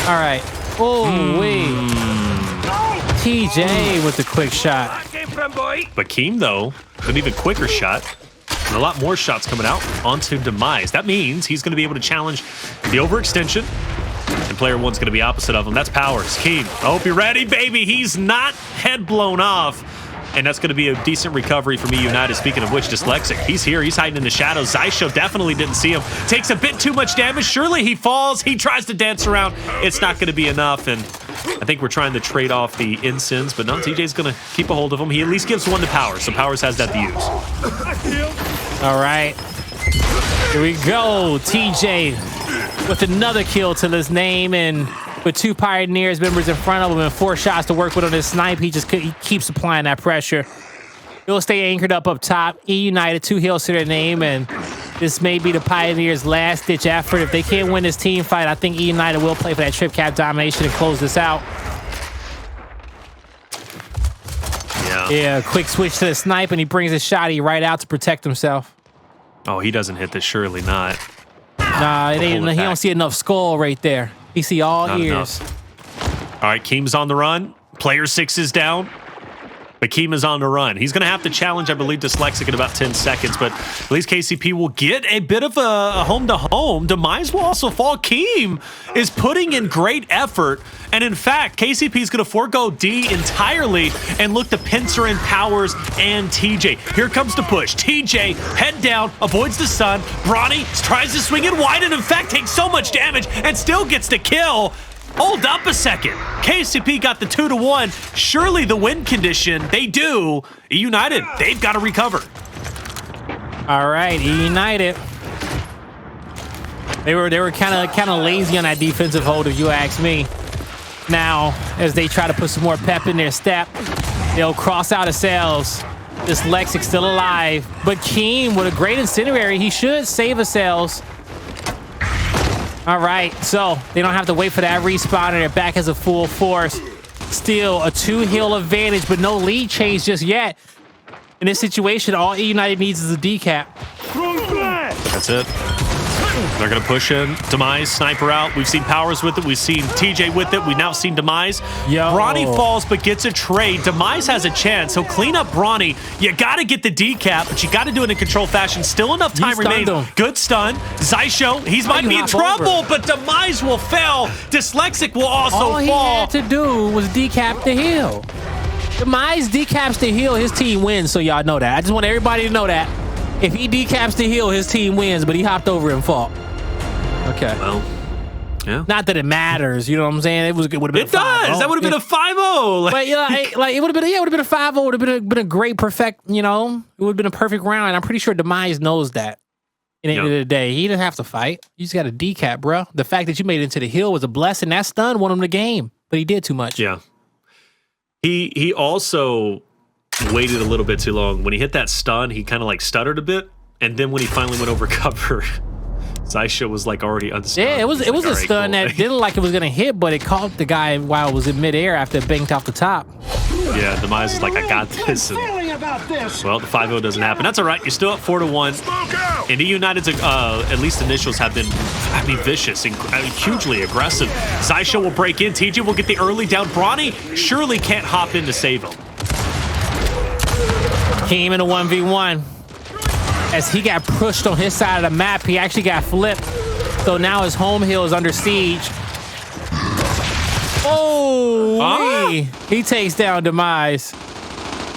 right. Oh, wait. TJ with the quick shot. But Keem, though, an even quicker shot. And a lot more shots coming out onto Demise. That means he's going to be able to challenge the overextension. And player 1's going to be opposite of him. That's Powerz. Keem, I hope you're ready, baby. He's not head blown off. And that's going to be a decent recovery from eUnited. Speaking of which, Dyslexic, he's here. He's hiding in the shadows. Xysho definitely didn't see him. Takes a bit too much damage. Surely he falls. He tries to dance around. It's not going to be enough. And I think we're trying to trade off the Insins, but no, TJ's going to keep a hold of him. He at least gives 1 to Powerz, so Powerz has that to use. All right. Here we go. TJ with another kill to his name, and with 2 Pioneers members in front of him and 4 shots to work with on his snipe, he keeps applying that pressure. He'll stay anchored up top. eUnited, 2 hills to their name, and This may be the Pioneers' last-ditch effort. If they can't win this team fight, I think eUnited will play for that trip cap domination and close this out. Yeah, quick switch to the snipe, and he brings his shotty right out to protect himself. Oh, he doesn't hit this. Surely not. Nah, it ain't. He don't see enough skull right there. He see all not ears. Enough. All right, Keem's on the run. Player 6 is down. But Keem is on the run. He's going to have to challenge, I believe, Dyslexic in about 10 seconds. But at least KCP will get a bit of a home-to-home. Demise will also fall. Keem is putting in great effort. And in fact, KCP is going to forego D entirely and look to pincer in Powerz and TJ. Here comes the push. TJ, head down, avoids the sun. Bronny tries to swing it wide and in fact takes so much damage and still gets the kill. Hold up a second. KCP got the 2-1. Surely the win condition, they do. eUnited, they've got to recover. All right, eUnited. They were kind of lazy on that defensive hold, if you ask me. Now, as they try to put some more pep in their step, they'll cross out Acells. Dyslexic still alive, but Keem with a great incendiary, he should save Acells. All right, so they don't have to wait for that respawn, and they're back as a full force. Still a 2-heal advantage, but no lead change just yet. In this situation, all eUnited needs is a decap. That's it. They're going to push in. Demise, sniper out. We've seen Powerz with it. We've seen TJ with it. We've now seen Demise. Bronny falls but gets a trade. Demise has a chance. He'll clean up Bronny. You got to get the decap, but you got to do it in controlled fashion. Still enough time remains. Good stun. Xysho, he might be in trouble, but Demise will fail. Dyslexic will also fall. All he had to do was decap the heal. Demise decaps the heal, his team wins, so y'all know that. I just want everybody to know that. If he decaps the heal, his team wins, but he hopped over and fought. Okay. Well, yeah. Not that it matters, you know what I'm saying? It would have been. It does. That would have been a 5-0. But you know, like it would have been. Yeah, it would have been a 5-0. It would have been a great perfect. You know, it would have been a perfect round. And I'm pretty sure Demise knows that. At the end of the day, he didn't have to fight. You just got a decap, bro. The fact that you made it into the hill was a blessing. That stun won him the game, but he did too much. Yeah. He also waited a little bit too long. When he hit that stun, he kind of like stuttered a bit, and then when he finally went over cover, Xysho was like already unstunned. Yeah, it was a stun that didn't look like it was gonna hit, but it caught the guy while it was in midair after it banked off the top. Yeah, Demise is like, I got this. And, well, the 5-0 doesn't happen. That's all right. You're still up 4-1. And eUnited's at least initials have been, I mean, vicious and hugely aggressive. Xysho will break in. TJ will get the early down. Bronny surely can't hop in to save him. Keem in a 1v1. As he got pushed on his side of the map, he actually got flipped. So now his home hill is under siege. Oh, he takes down Demise.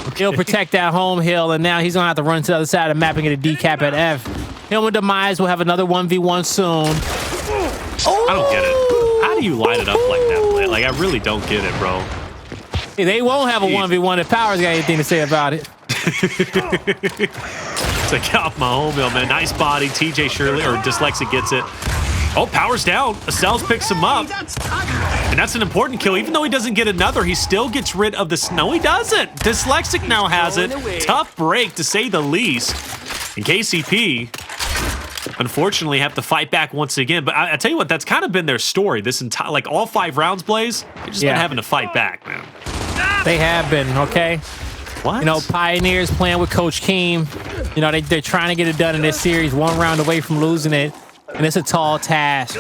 Okay. He'll protect that home hill, and now he's gonna have to run to the other side of the map and get a decap at F. Him and Demise will have another 1v1 soon. I don't get it. How do you line it up like that, Blade? Like, I really don't get it, bro. Hey, they won't have a 1v1 if Powerz got anything to say about it. Take out my home hill, man. Nice body. TJ surely, or Dyslexic gets it. Oh, Powerz down. Acells picks him up. And that's an important kill. Even though he doesn't get another, he still gets rid of the snow. He doesn't. Dyslexic now has it. Tough break, to say the least. And KCP, unfortunately, have to fight back once again. But I tell you what, that's kind of been their story. This entire, like all 5 rounds, Blaze, they've just been having to fight back, man. They have been, okay? What? You know, Pioneers playing with Coach Keem. You know, they're trying to get it done in this series, 1 round away from losing it. And it's a tall task.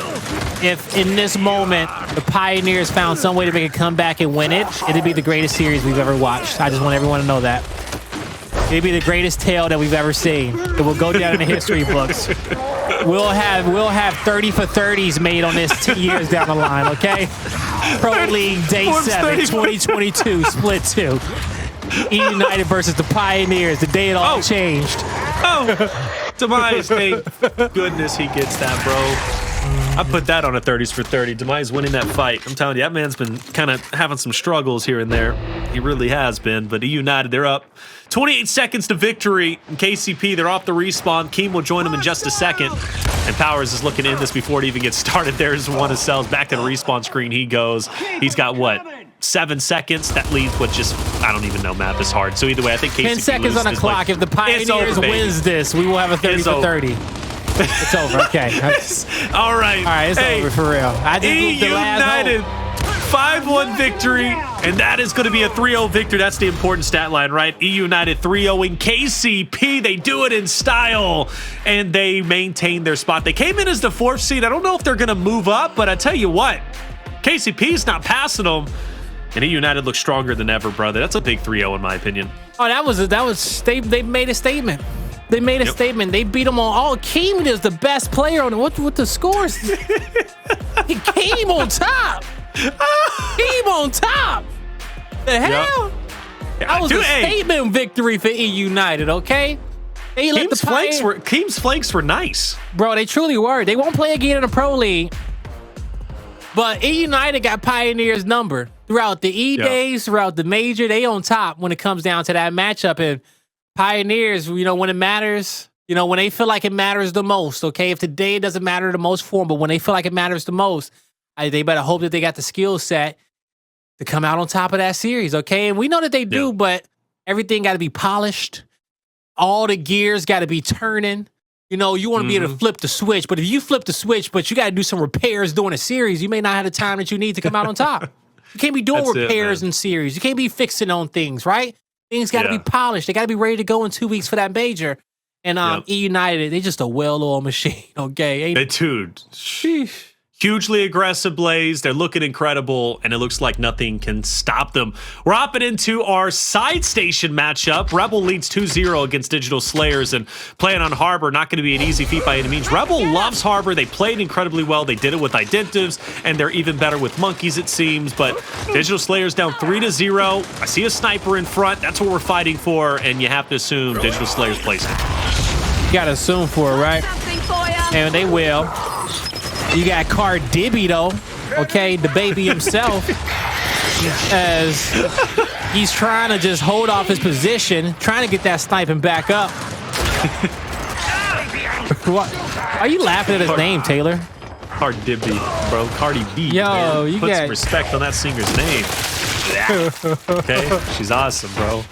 If in this moment the Pioneers found some way to make a comeback and win it, it'd be the greatest series we've ever watched. I just want everyone to know that. It'd be the greatest tale that we've ever seen. It will go down in the history books. We'll have 30 for 30s made on this 2 years down the line, okay? Pro League Day 7, 2022, Split 2. eUnited versus the Pioneers, the day it all changed. Demise, thank goodness he gets that, bro. I put that on a 30s for 30. Demise winning that fight. I'm telling you, that man's been kind of having some struggles here and there. He really has been, but eUnited, they're up 28 seconds to victory. In KCP, they're off the respawn. Keem will join them in just a second. And Powerz is looking in this before it even gets started. There's one of Cells. Back to the respawn screen he goes. He's got, what, 7 seconds? That leads with just, I don't even know, math is hard. So either way, I think KCP 10 seconds on the clock. If the Pioneers wins this, we will have a 30 for 30. It's over. Okay. All right. It's over for real. I just the last eUnited 5-1 victory, and that is going to be a 3-0 victory. That's the important stat line, right? eUnited 3-0ing KCP. They do it in style, and they maintain their spot. They came in as the 4th seed. I don't know if they're going to move up, but I tell you what, KCP's not passing them, and eUnited looks stronger than ever, brother. That's a big 3-0 in my opinion. Oh, that was they made a statement. They made a statement. They beat them on all. Keem is the best player on what the scores. He came on top. Came on top. The hell? Yep. That was a statement victory for eUnited, okay? They let Keem's flanks were nice. Bro, they truly were. They won't play again in the Pro League. But eUnited got Pioneer's number throughout the days, throughout the major. They on top when it comes down to that matchup. And Pioneers, when it matters, when they feel like it matters the most, okay? If today it doesn't matter the most for them, but when they feel like it matters the most, they better hope that they got the skill set to come out on top of that series, okay? And we know that they do, but everything got to be polished. All the gears got to be turning. You want to be able to flip the switch, but if you flip the switch, but you got to do some repairs during a series, you may not have the time that you need to come out on top. You can't be doing repairs in series. You can't be fixing on things, right? Things got to be polished. They got to be ready to go in 2 weeks for that major. And eUnited, they just a well-oiled machine, okay? Dude, hugely aggressive Blaze. They're looking incredible, and it looks like nothing can stop them. We're hopping into our side station matchup. Rebel leads 2-0 against Digital Slayers, and playing on Harbor, not going to be an easy feat by any means. Rebel loves Harbor. They played incredibly well. They did it with Identives, and they're even better with Monkeys, it seems. But Digital Slayers down 3-0. I see a sniper in front. That's what we're fighting for, and you have to assume Digital Slayers plays it. You got to assume for it, right? And they will. You got Cardibby, though, okay, the baby himself, as he's trying to just hold off his position, trying to get that sniping back up. What? Are you laughing at his name, Taylor? Cardibby, bro. Cardi B. Yo, man. you Put got some respect on that singer's name. Okay, she's awesome, bro.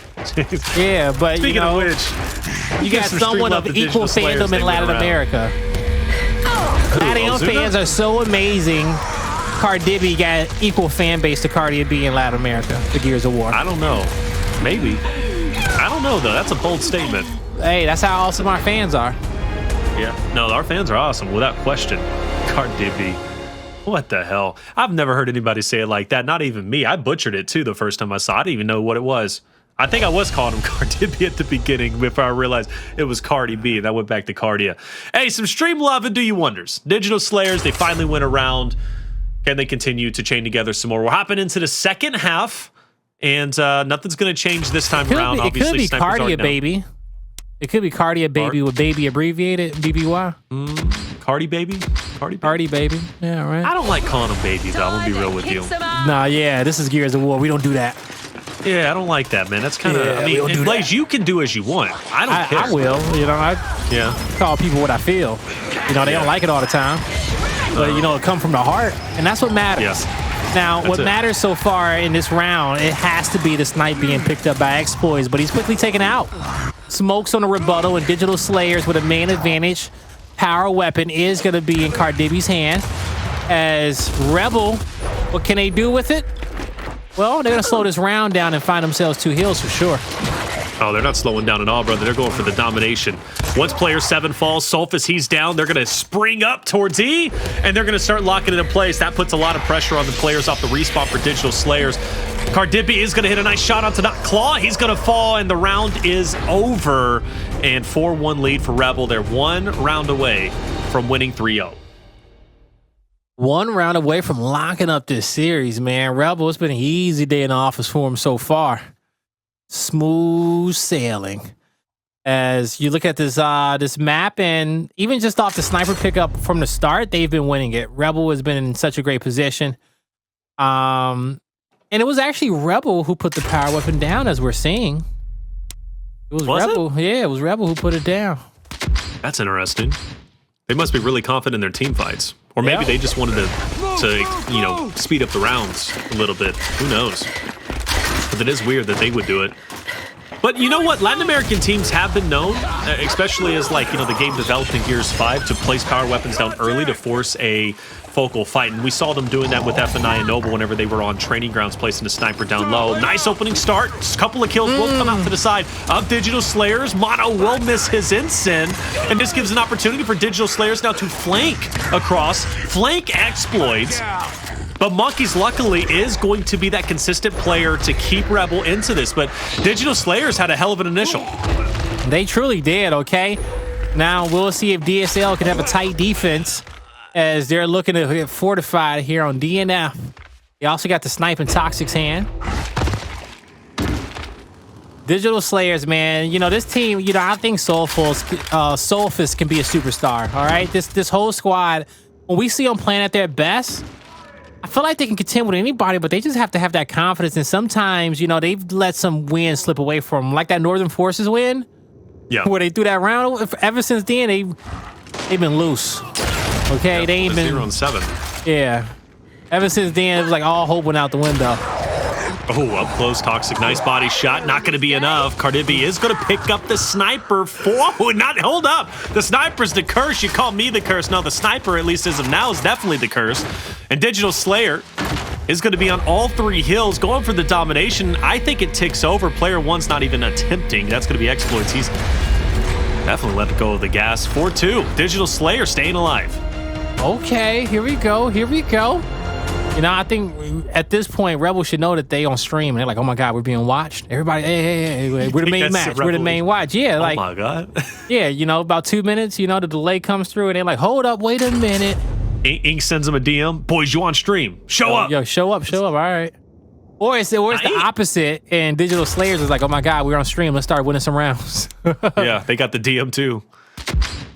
Yeah, but Speaking of which, you got someone of equal fandom in Latin America. Latin fans are so amazing. Cardibby got equal fan base to Cardi B in Latin America, the Gears of War. I don't know. Maybe. I don't know, though. That's a bold statement. Hey, that's how awesome our fans are. Yeah. No, our fans are awesome, without question. Cardibby. What the hell? I've never heard anybody say it like that. Not even me. I butchered it, too, the first time I saw it. I didn't even know what it was. I think I was calling him Cardibby at the beginning before I realized it was Cardi B, and I went back to Cardia. Hey, some stream love and do you wonders. Digital Slayers, they finally went around. Can they continue to chain together some more? We're hopping into the second half, and nothing's going to change this time around. It could be Cardia Baby. It could be Cardia Baby with baby abbreviated, BBY. Cardi Baby? Cardi Baby. Yeah, right. I don't like calling him baby, though. I'm going to be real with you. Nah, yeah, this is Gears of War. We don't do that. Yeah, I don't like that, man. That's kind of, Blaze, you can do as you want. I don't care. I will, I call people what I feel. They don't like it all the time. But, it come from the heart, and that's what matters. Yeah. Now, what matters so far in this round, it has to be the snipe being picked up by Exploits, but he's quickly taken out. Smokes on a rebuttal, and Digital Slayers with a man advantage. Power weapon is going to be in Cardibby's hand. As Rebel, what can they do with it? Well, they're going to slow this round down and find themselves 2 hills for sure. Oh, they're not slowing down at all, brother. They're going for the domination. Once player 7 falls, Sulfus, he's down. They're going to spring up towards E, and they're going to start locking it in place. That puts a lot of pressure on the players off the respawn for Digital Slayers. Cardibby is going to hit a nice shot onto that Claw. He's going to fall, and the round is over. And 4-1 lead for Rebel. They're 1 round away from winning 3-0. 1 round away from locking up this series, man. Rebel, it's been an easy day in the office for him so far. Smooth sailing. As you look at this this map, and even just off the sniper pickup from the start, they've been winning it. Rebel has been in such a great position. And it was actually Rebel who put the power weapon down, as we're seeing. It was Rebel. Yeah, it was Rebel who put it down. That's interesting. They must be really confident in their team fights. Or maybe they just wanted to speed up the rounds a little bit. Who knows? But it is weird that they would do it. But you know what? Latin American teams have been known, especially as like, the game developed in Gears 5 to place power weapons down early to force a focal fight. And we saw them doing that with FNI and Noble whenever they were on training grounds placing a sniper down low. Nice opening start. Just a couple of kills will come out to the side of Digital Slayers. Mono will miss his ensign. And this gives an opportunity for Digital Slayers now to flank across. Flank exploits. But Monkeys, luckily, is going to be that consistent player to keep Rebel into this. But Digital Slayers had a hell of an initial. They truly did, okay? Now, we'll see if DSL can have a tight defense as they're looking to get fortified here on DNF. They also got the snipe in Toxic's hand. Digital Slayers, man, this team, I think Soulfist can be a superstar, all right? This whole squad, when we see them playing at their best, I feel like they can contend with anybody, but they just have to have that confidence. And sometimes, they've let some wins slip away from them, like that Northern Forces win. Yeah. Where they threw that round. Ever since then, they've been loose. Okay, yeah, they ain't been 0-7. Yeah. Ever since then, it was like all hope went out the window. Oh, up close, Toxic. Nice body shot. Not going to be enough. Cardibi is going to pick up the sniper. Hold up. The sniper's the curse. You call me the curse. No, the sniper, at least as of now, is definitely the curse. And Digital Slayer is going to be on all three hills, going for the domination. I think it ticks over. Player one's not even attempting. That's going to be exploits. He's definitely let go of the gas. 4-2. Digital Slayer staying alive. Okay, here we go. Here we go. I think at this point, Rebel should know that they on stream. And they're like, oh my God, we're being watched. Everybody, hey, we're the main match. We're the main watch. Yeah, like, oh my God. Yeah, about 2 minutes, the delay comes through and they're like, hold up, wait a minute. Ink sends him a DM. Boys, you on stream. Show up. Yo, show up. All right. Or it's the opposite. And Digital Slayers is like, oh my God, we're on stream. Let's start winning some rounds. Yeah, they got the DM too.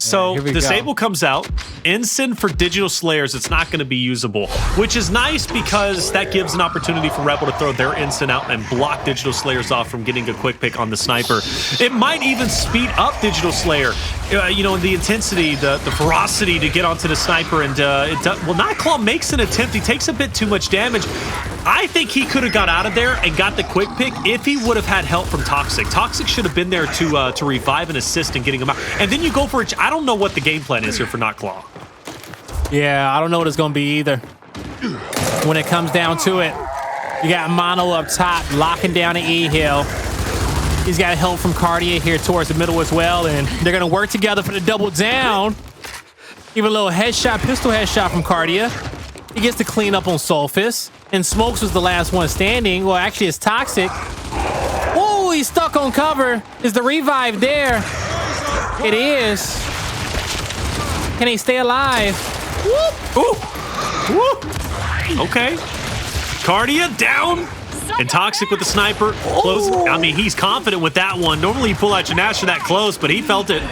So Disable comes out. Ensign for Digital Slayers, it's not going to be usable, which is nice because that gives an opportunity for Rebel to throw their Ensign out and block Digital Slayers off from getting a quick pick on the sniper. It might even speed up Digital Slayer, the intensity, the ferocity to get onto the sniper. And Nightclaw makes an attempt. He takes a bit too much damage. I think he could have got out of there and got the quick pick if he would have had help from Toxic. Toxic should have been there to revive and assist in getting him out. And then you go for it. I don't know what the game plan is here for Nightclaw. Yeah, I don't know what it's going to be either. When it comes down to it, you got Mono up top, locking down the E hill. He's got help from Cardia here towards the middle as well, and they're going to work together for the double down. Even a little pistol headshot from Cardia. He gets to clean up on Soulfist, and Smokes was the last one standing. Well, actually, it's Toxic. Oh, he's stuck on cover. Is the revive there? It is. Can he stay alive? Whoop. Ooh. Whoop. Okay. Cardia down. And Toxic with the sniper. Close. I mean, he's confident with that one. Normally you pull out your Nash that close, but he felt it.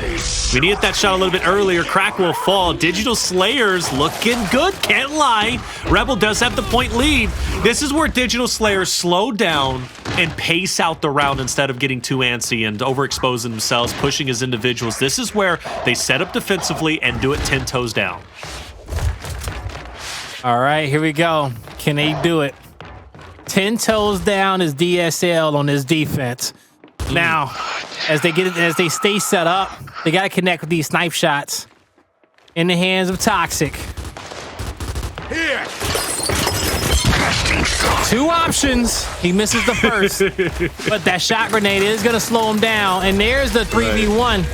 We needed that shot a little bit earlier. Crack will fall. Digital Slayers looking good. Can't lie. Rebel does have the point lead. This is where Digital Slayers slow down and pace out the round instead of getting too antsy and overexposing themselves, pushing as individuals. This is where they set up defensively and do it 10 toes down. All right, here we go. Can they do it? 10 toes down is DSL on this defense. Now, as they stay set up, they got to connect with these snipe shots in the hands of Toxic. Here. Two options. He misses the first, but that shot grenade is going to slow him down. And there's the 3v1.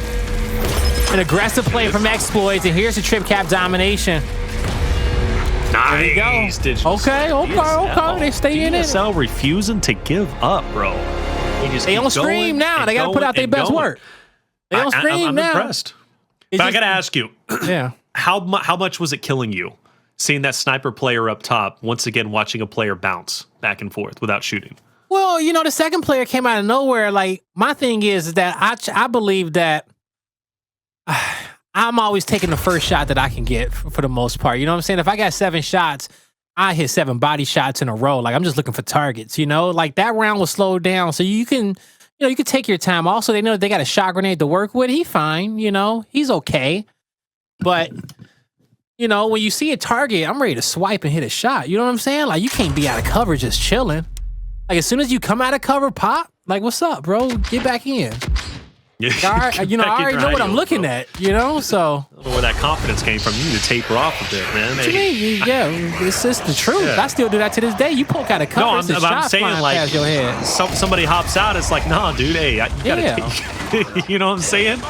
An aggressive play from Exploits, and here's the trip cap domination. Nice. There you go. Okay. They stay in it. DSL refusing to give up, bro. They on stream now. They got to put out their best work. They on stream now. I'm impressed. But I got to ask you, yeah, how much was it killing you seeing that sniper player up top, once again watching a player bounce back and forth without shooting? Well, the second player came out of nowhere. Like, my thing is that I believe that I'm always taking the first shot that I can get for the most part. You know what I'm saying? If I got 7 shots, I hit 7 body shots in a row. Like, I'm just looking for targets, Like, that round was slowed down. So you can take your time. Also, they know they got a shot grenade to work with. He fine, He's okay. But, when you see a target, I'm ready to swipe and hit a shot. You know what I'm saying? Like, you can't be out of cover just chilling. Like as soon as you come out of cover, pop. Like what's up, bro? Get back in. Yeah, I already know what I'm looking at. So I don't know where that confidence came from. You need to taper off a bit, man. What you mean? Yeah, it's just the truth. Yeah. I still do that to this day. You poke out of cover, No, I'm saying like past your head. somebody hops out. It's like, nah, dude. Hey, you gotta take. You know what I'm saying?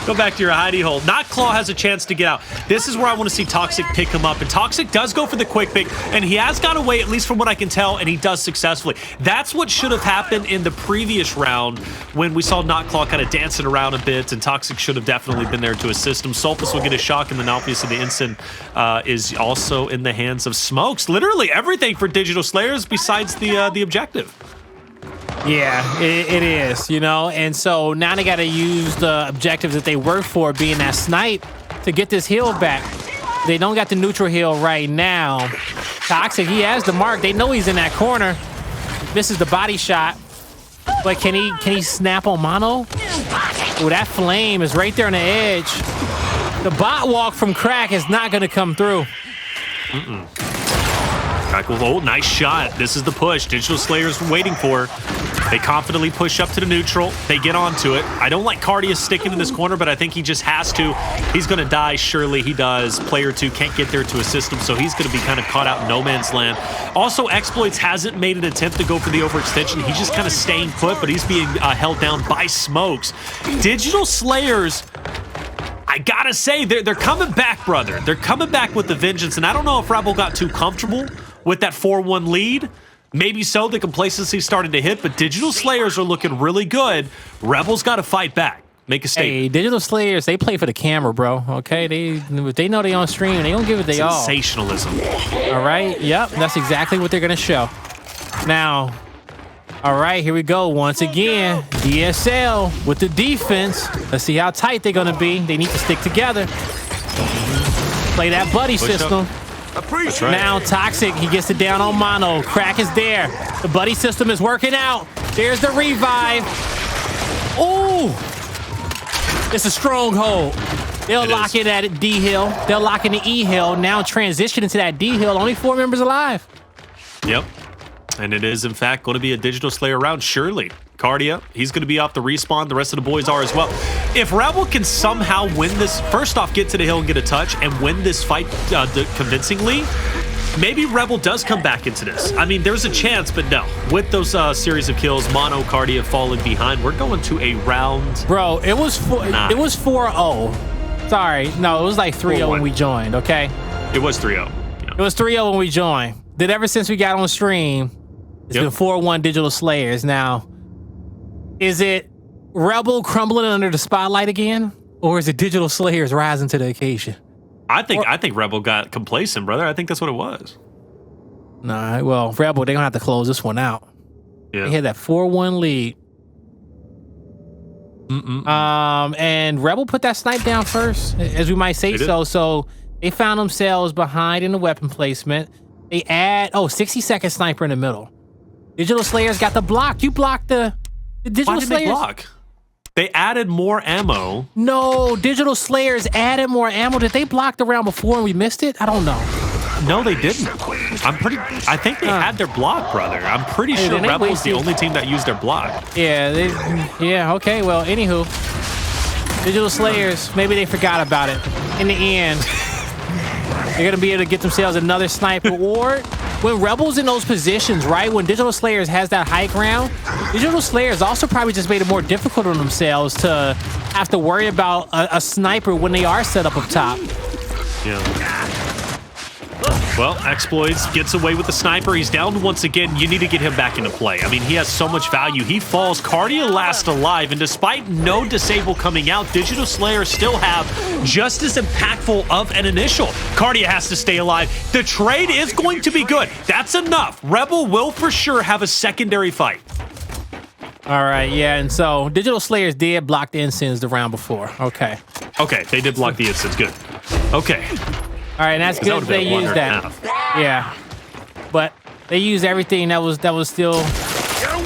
Go back to your hidey hole. Claw has a chance to get out. This is where I want to see Toxic pick him up, and Toxic does go for the quick pick, and he has got away, at least from what I can tell, and he does successfully. That's what should have happened in the previous round when we saw Claw kind of dancing around a bit, and Toxic should have definitely been there to assist him. Sulfus will get a shock, and then obviously the Ensign is also in the hands of Smokes. Literally everything for Digital Slayers besides the objective. Yeah, it is, and so now they got to use the objectives that they work for, being that snipe, to get this heal back. They don't got the neutral heal right now. Toxic, he has the mark. They know he's in that corner. Misses the body shot, but can he snap on mono? Oh, that flame is right there on the edge. The bot walk from Crack is not going to come through. Crack will hold. Nice shot. This is the push Digital Slayers waiting for. They confidently push up to the neutral. They get onto it. I don't like Cardia sticking in this corner, but I think he just has to. He's going to die. Surely he does. Player 2 can't get there to assist him, so he's going to be kind of caught out in no man's land. Also, Exploits hasn't made an attempt to go for the overextension. He's just kind of staying put, but he's being held down by Smokes. Digital Slayers, I gotta say, they're coming back, brother. They're coming back with the vengeance, and I don't know if Rebel got too comfortable with that 4-1 lead. Maybe so, the complacency started to hit, but Digital Slayers are looking really good. Rebels got to fight back. Make a statement. Hey, Digital Slayers, they play for the camera, bro. Okay, if they know they on stream, they don't give it they all. Sensationalism. All right, yep, that's exactly what they're gonna show. Now, all right, here we go. Once again, DSL with the defense. Let's see how tight they're gonna be. They need to stick together. Play that buddy system. That's right. Now Toxic, he gets it down on mono. Crack is there. The buddy system is working out. There's the revive. Ooh! It's a stronghold. They'll lock in at D hill. They'll lock in the E hill. Now transition into that D hill. Only 4 members alive. Yep. And it is, in fact, going to be a Digital Slayer round, surely. Cardia, he's going to be off the respawn. The rest of the boys are as well. If Rebel can somehow win this, first off, get to the hill and get a touch and win this fight convincingly, maybe Rebel does come back into this. I mean, there's a chance, but no. With those series of kills, Mono, Cardia falling behind, we're going to a round. Bro, it was 4-0. Sorry, no, it was like 3-0 when we joined, okay? It was 3-0. Yeah. It was 3-0 when we joined. Then ever since we got on stream, it's been 4-1 Digital Slayers. Now, is it Rebel crumbling under the spotlight again? Or is it Digital Slayers rising to the occasion? I think Rebel got complacent, brother. I think that's what it was. Nah, well, Rebel, they're going to have to close this one out. Yeah. They had that 4-1 lead. And Rebel put that snipe down first, as we might say so. So they found themselves behind in the weapon placement. They add, 60-second sniper in the middle. Digital Slayers got the block. You blocked the Digital Why did Slayers. they block? They added more ammo. No, Digital Slayers added more ammo. Did they block the round before and we missed it? I don't know. No, they didn't. I think they had their block, brother. I'm pretty sure Rebel was the only team that used their block. Yeah, okay. Well, anywho, Digital Slayers, maybe they forgot about it. In the end, they're going to be able to get themselves another sniper. Or when Rebel's in those positions, right, when Digital Slayers has that high ground, Digital Slayers also probably just made it more difficult on themselves to have to worry about a sniper when they are set up top. Yeah. Well, Exploits gets away with the sniper. He's down once again. You need to get him back into play. I mean, he has so much value. He falls. Cardia last alive. And despite no disable coming out, Digital Slayer still have just as impactful of an initial. Cardia has to stay alive. The trade is going to be good. That's enough. Rebel will for sure have a secondary fight. All right, yeah, and so Digital Slayers did block the Ensigns the round before. Okay, they did block the Ensigns. Good. Okay. All right, and that's good they used that. Yeah, but they used everything that was still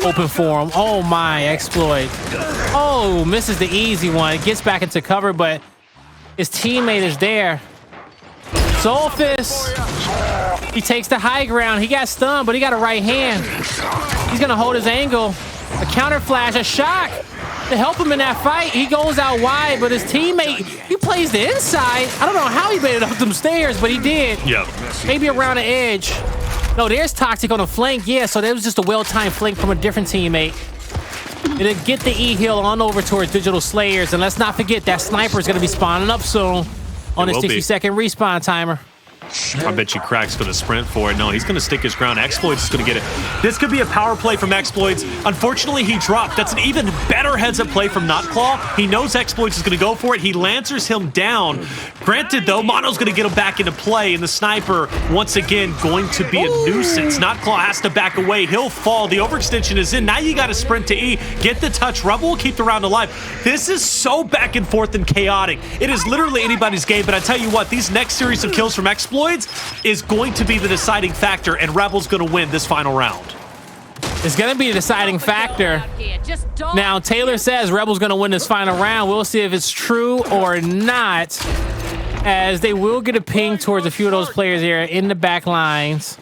open for them. Oh my, Exploit. Oh, misses the easy one. Gets back into cover, but his teammate is there. Sulfus. He takes the high ground. He got stunned, but he got a right hand. He's gonna hold his angle. A counter flash, a shock to help him in that fight. He goes out wide, but his teammate, he plays the inside. I don't know how he made it up them stairs, but he did. Yep. Maybe around the edge. No, there's Toxic on the flank. Yeah, so that was just a well-timed flank from a different teammate. And then get the E-heal on over towards Digital Slayers. And let's not forget that sniper is going to be spawning up soon on his 60-second respawn timer. I bet you Crack's going to sprint for it. No, he's going to stick his ground. Exploits is going to get it. This could be a power play from Exploits. Unfortunately, he dropped. That's an even better heads-up play from Notclaw. He knows Exploits is going to go for it. He lancers him down. Granted, though, Mono's going to get him back into play, and the sniper, once again, going to be a nuisance. Notclaw has to back away. He'll fall. The overextension is in. Now you got to sprint to E. Get the touch. Rebel will keep the round alive. This is so back and forth and chaotic. It is literally anybody's game, but I tell you what, these next series of kills from Exploits is going to be the deciding factor, and Rebel's going to win this final round. It's going to be a deciding factor. Now, Taylor says Rebel's going to win this final round. We'll see if it's true or not, as they will get a ping towards a few of those players here in the back lines.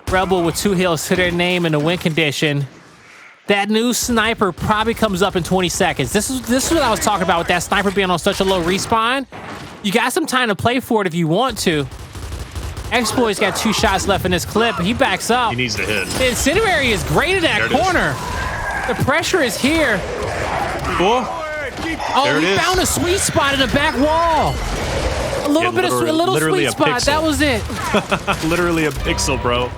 Rebel with 2 heals to their name in the win condition. That new sniper probably comes up in 20 seconds. This is what I was talking about with that sniper being on such a low respawn. You got some time to play for it if you want to. Exploit's got 2 shots left in this clip. He backs up. He needs to hit. The Incendiary is great in that corner. The pressure is here. Oh, he found a sweet spot in the back wall. A little sweet spot. That was it. Literally a pixel, bro.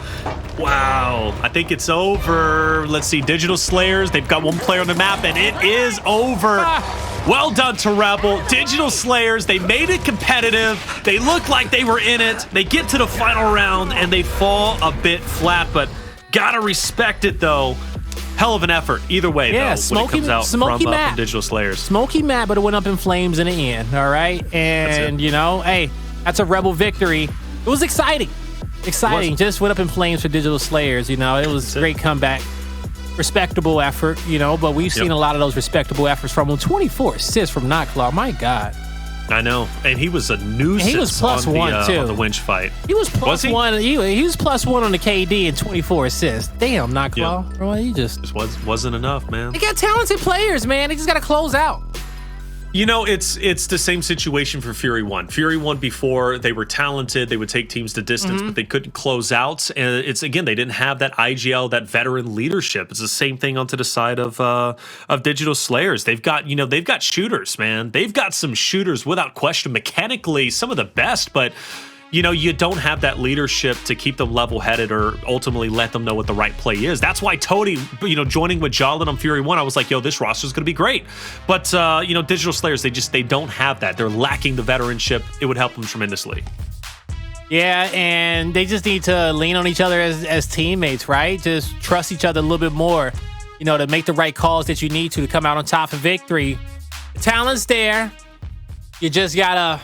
Wow. I think it's over. Let's see. Digital Slayers. They've got 1 player on the map, and it is over. Well done to Rebel. Digital Slayers, they made it competitive. They looked like they were in it. They get to the final round, and they fall a bit flat, but gotta respect it, though. Hell of an effort. Either way, yeah, though, when it comes out from Digital Slayers. Smoky map, but it went up in flames in the end, all right? And, you know, hey, that's a Rebel victory. It was exciting. Exciting. Just went up in flames for Digital Slayers, you know. It was a great comeback. Respectable effort, you know, but we've seen a lot of those respectable efforts from him. 24 assists from Notclaw. My God. I know. And he was a nuisance. He was plus on one, too. On the winch fight. He was plus one. He was plus one on the KD and 24 assists. Damn, Notclaw. Yeah. Bro, he just wasn't enough, man. They got talented players, man. They just got to close out. You know, it's the same situation for Fury 1. Fury 1 before, they were talented. They would take teams to distance, but they couldn't close out. And it's, again, they didn't have that IGL, that veteran leadership. It's the same thing onto the side of Digital Slayers. They've got, you know, they've got shooters, man. They've got some shooters without question. Mechanically, some of the best, but you know, you don't have that leadership to keep them level-headed or ultimately let them know what the right play is. That's why Toady, you know, joining with Jolin on Fury 1, I was like, yo, this roster's going to be great. But, you know, Digital Slayers, they don't have that. They're lacking the veteranship. It would help them tremendously. Yeah, and they just need to lean on each other as teammates, right? Just trust each other a little bit more, you know, to make the right calls that you need to come out on top of victory. The talent's there. You just got to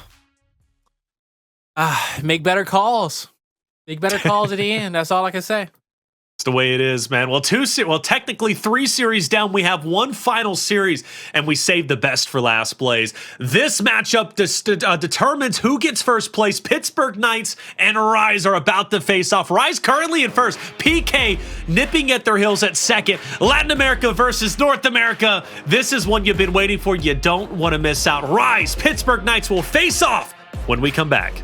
make better calls. Make better calls at the end. That's all I can say. It's the way it is, man. Well, technically 3 series down. We have 1 final series, and we saved the best for last, Blaze. This matchup determines who gets first place. Pittsburgh Knights and Rise are about to face off. Rise currently in first. PK nipping at their heels at second. Latin America versus North America. This is one you've been waiting for. You don't want to miss out. Rise, Pittsburgh Knights will face off when we come back.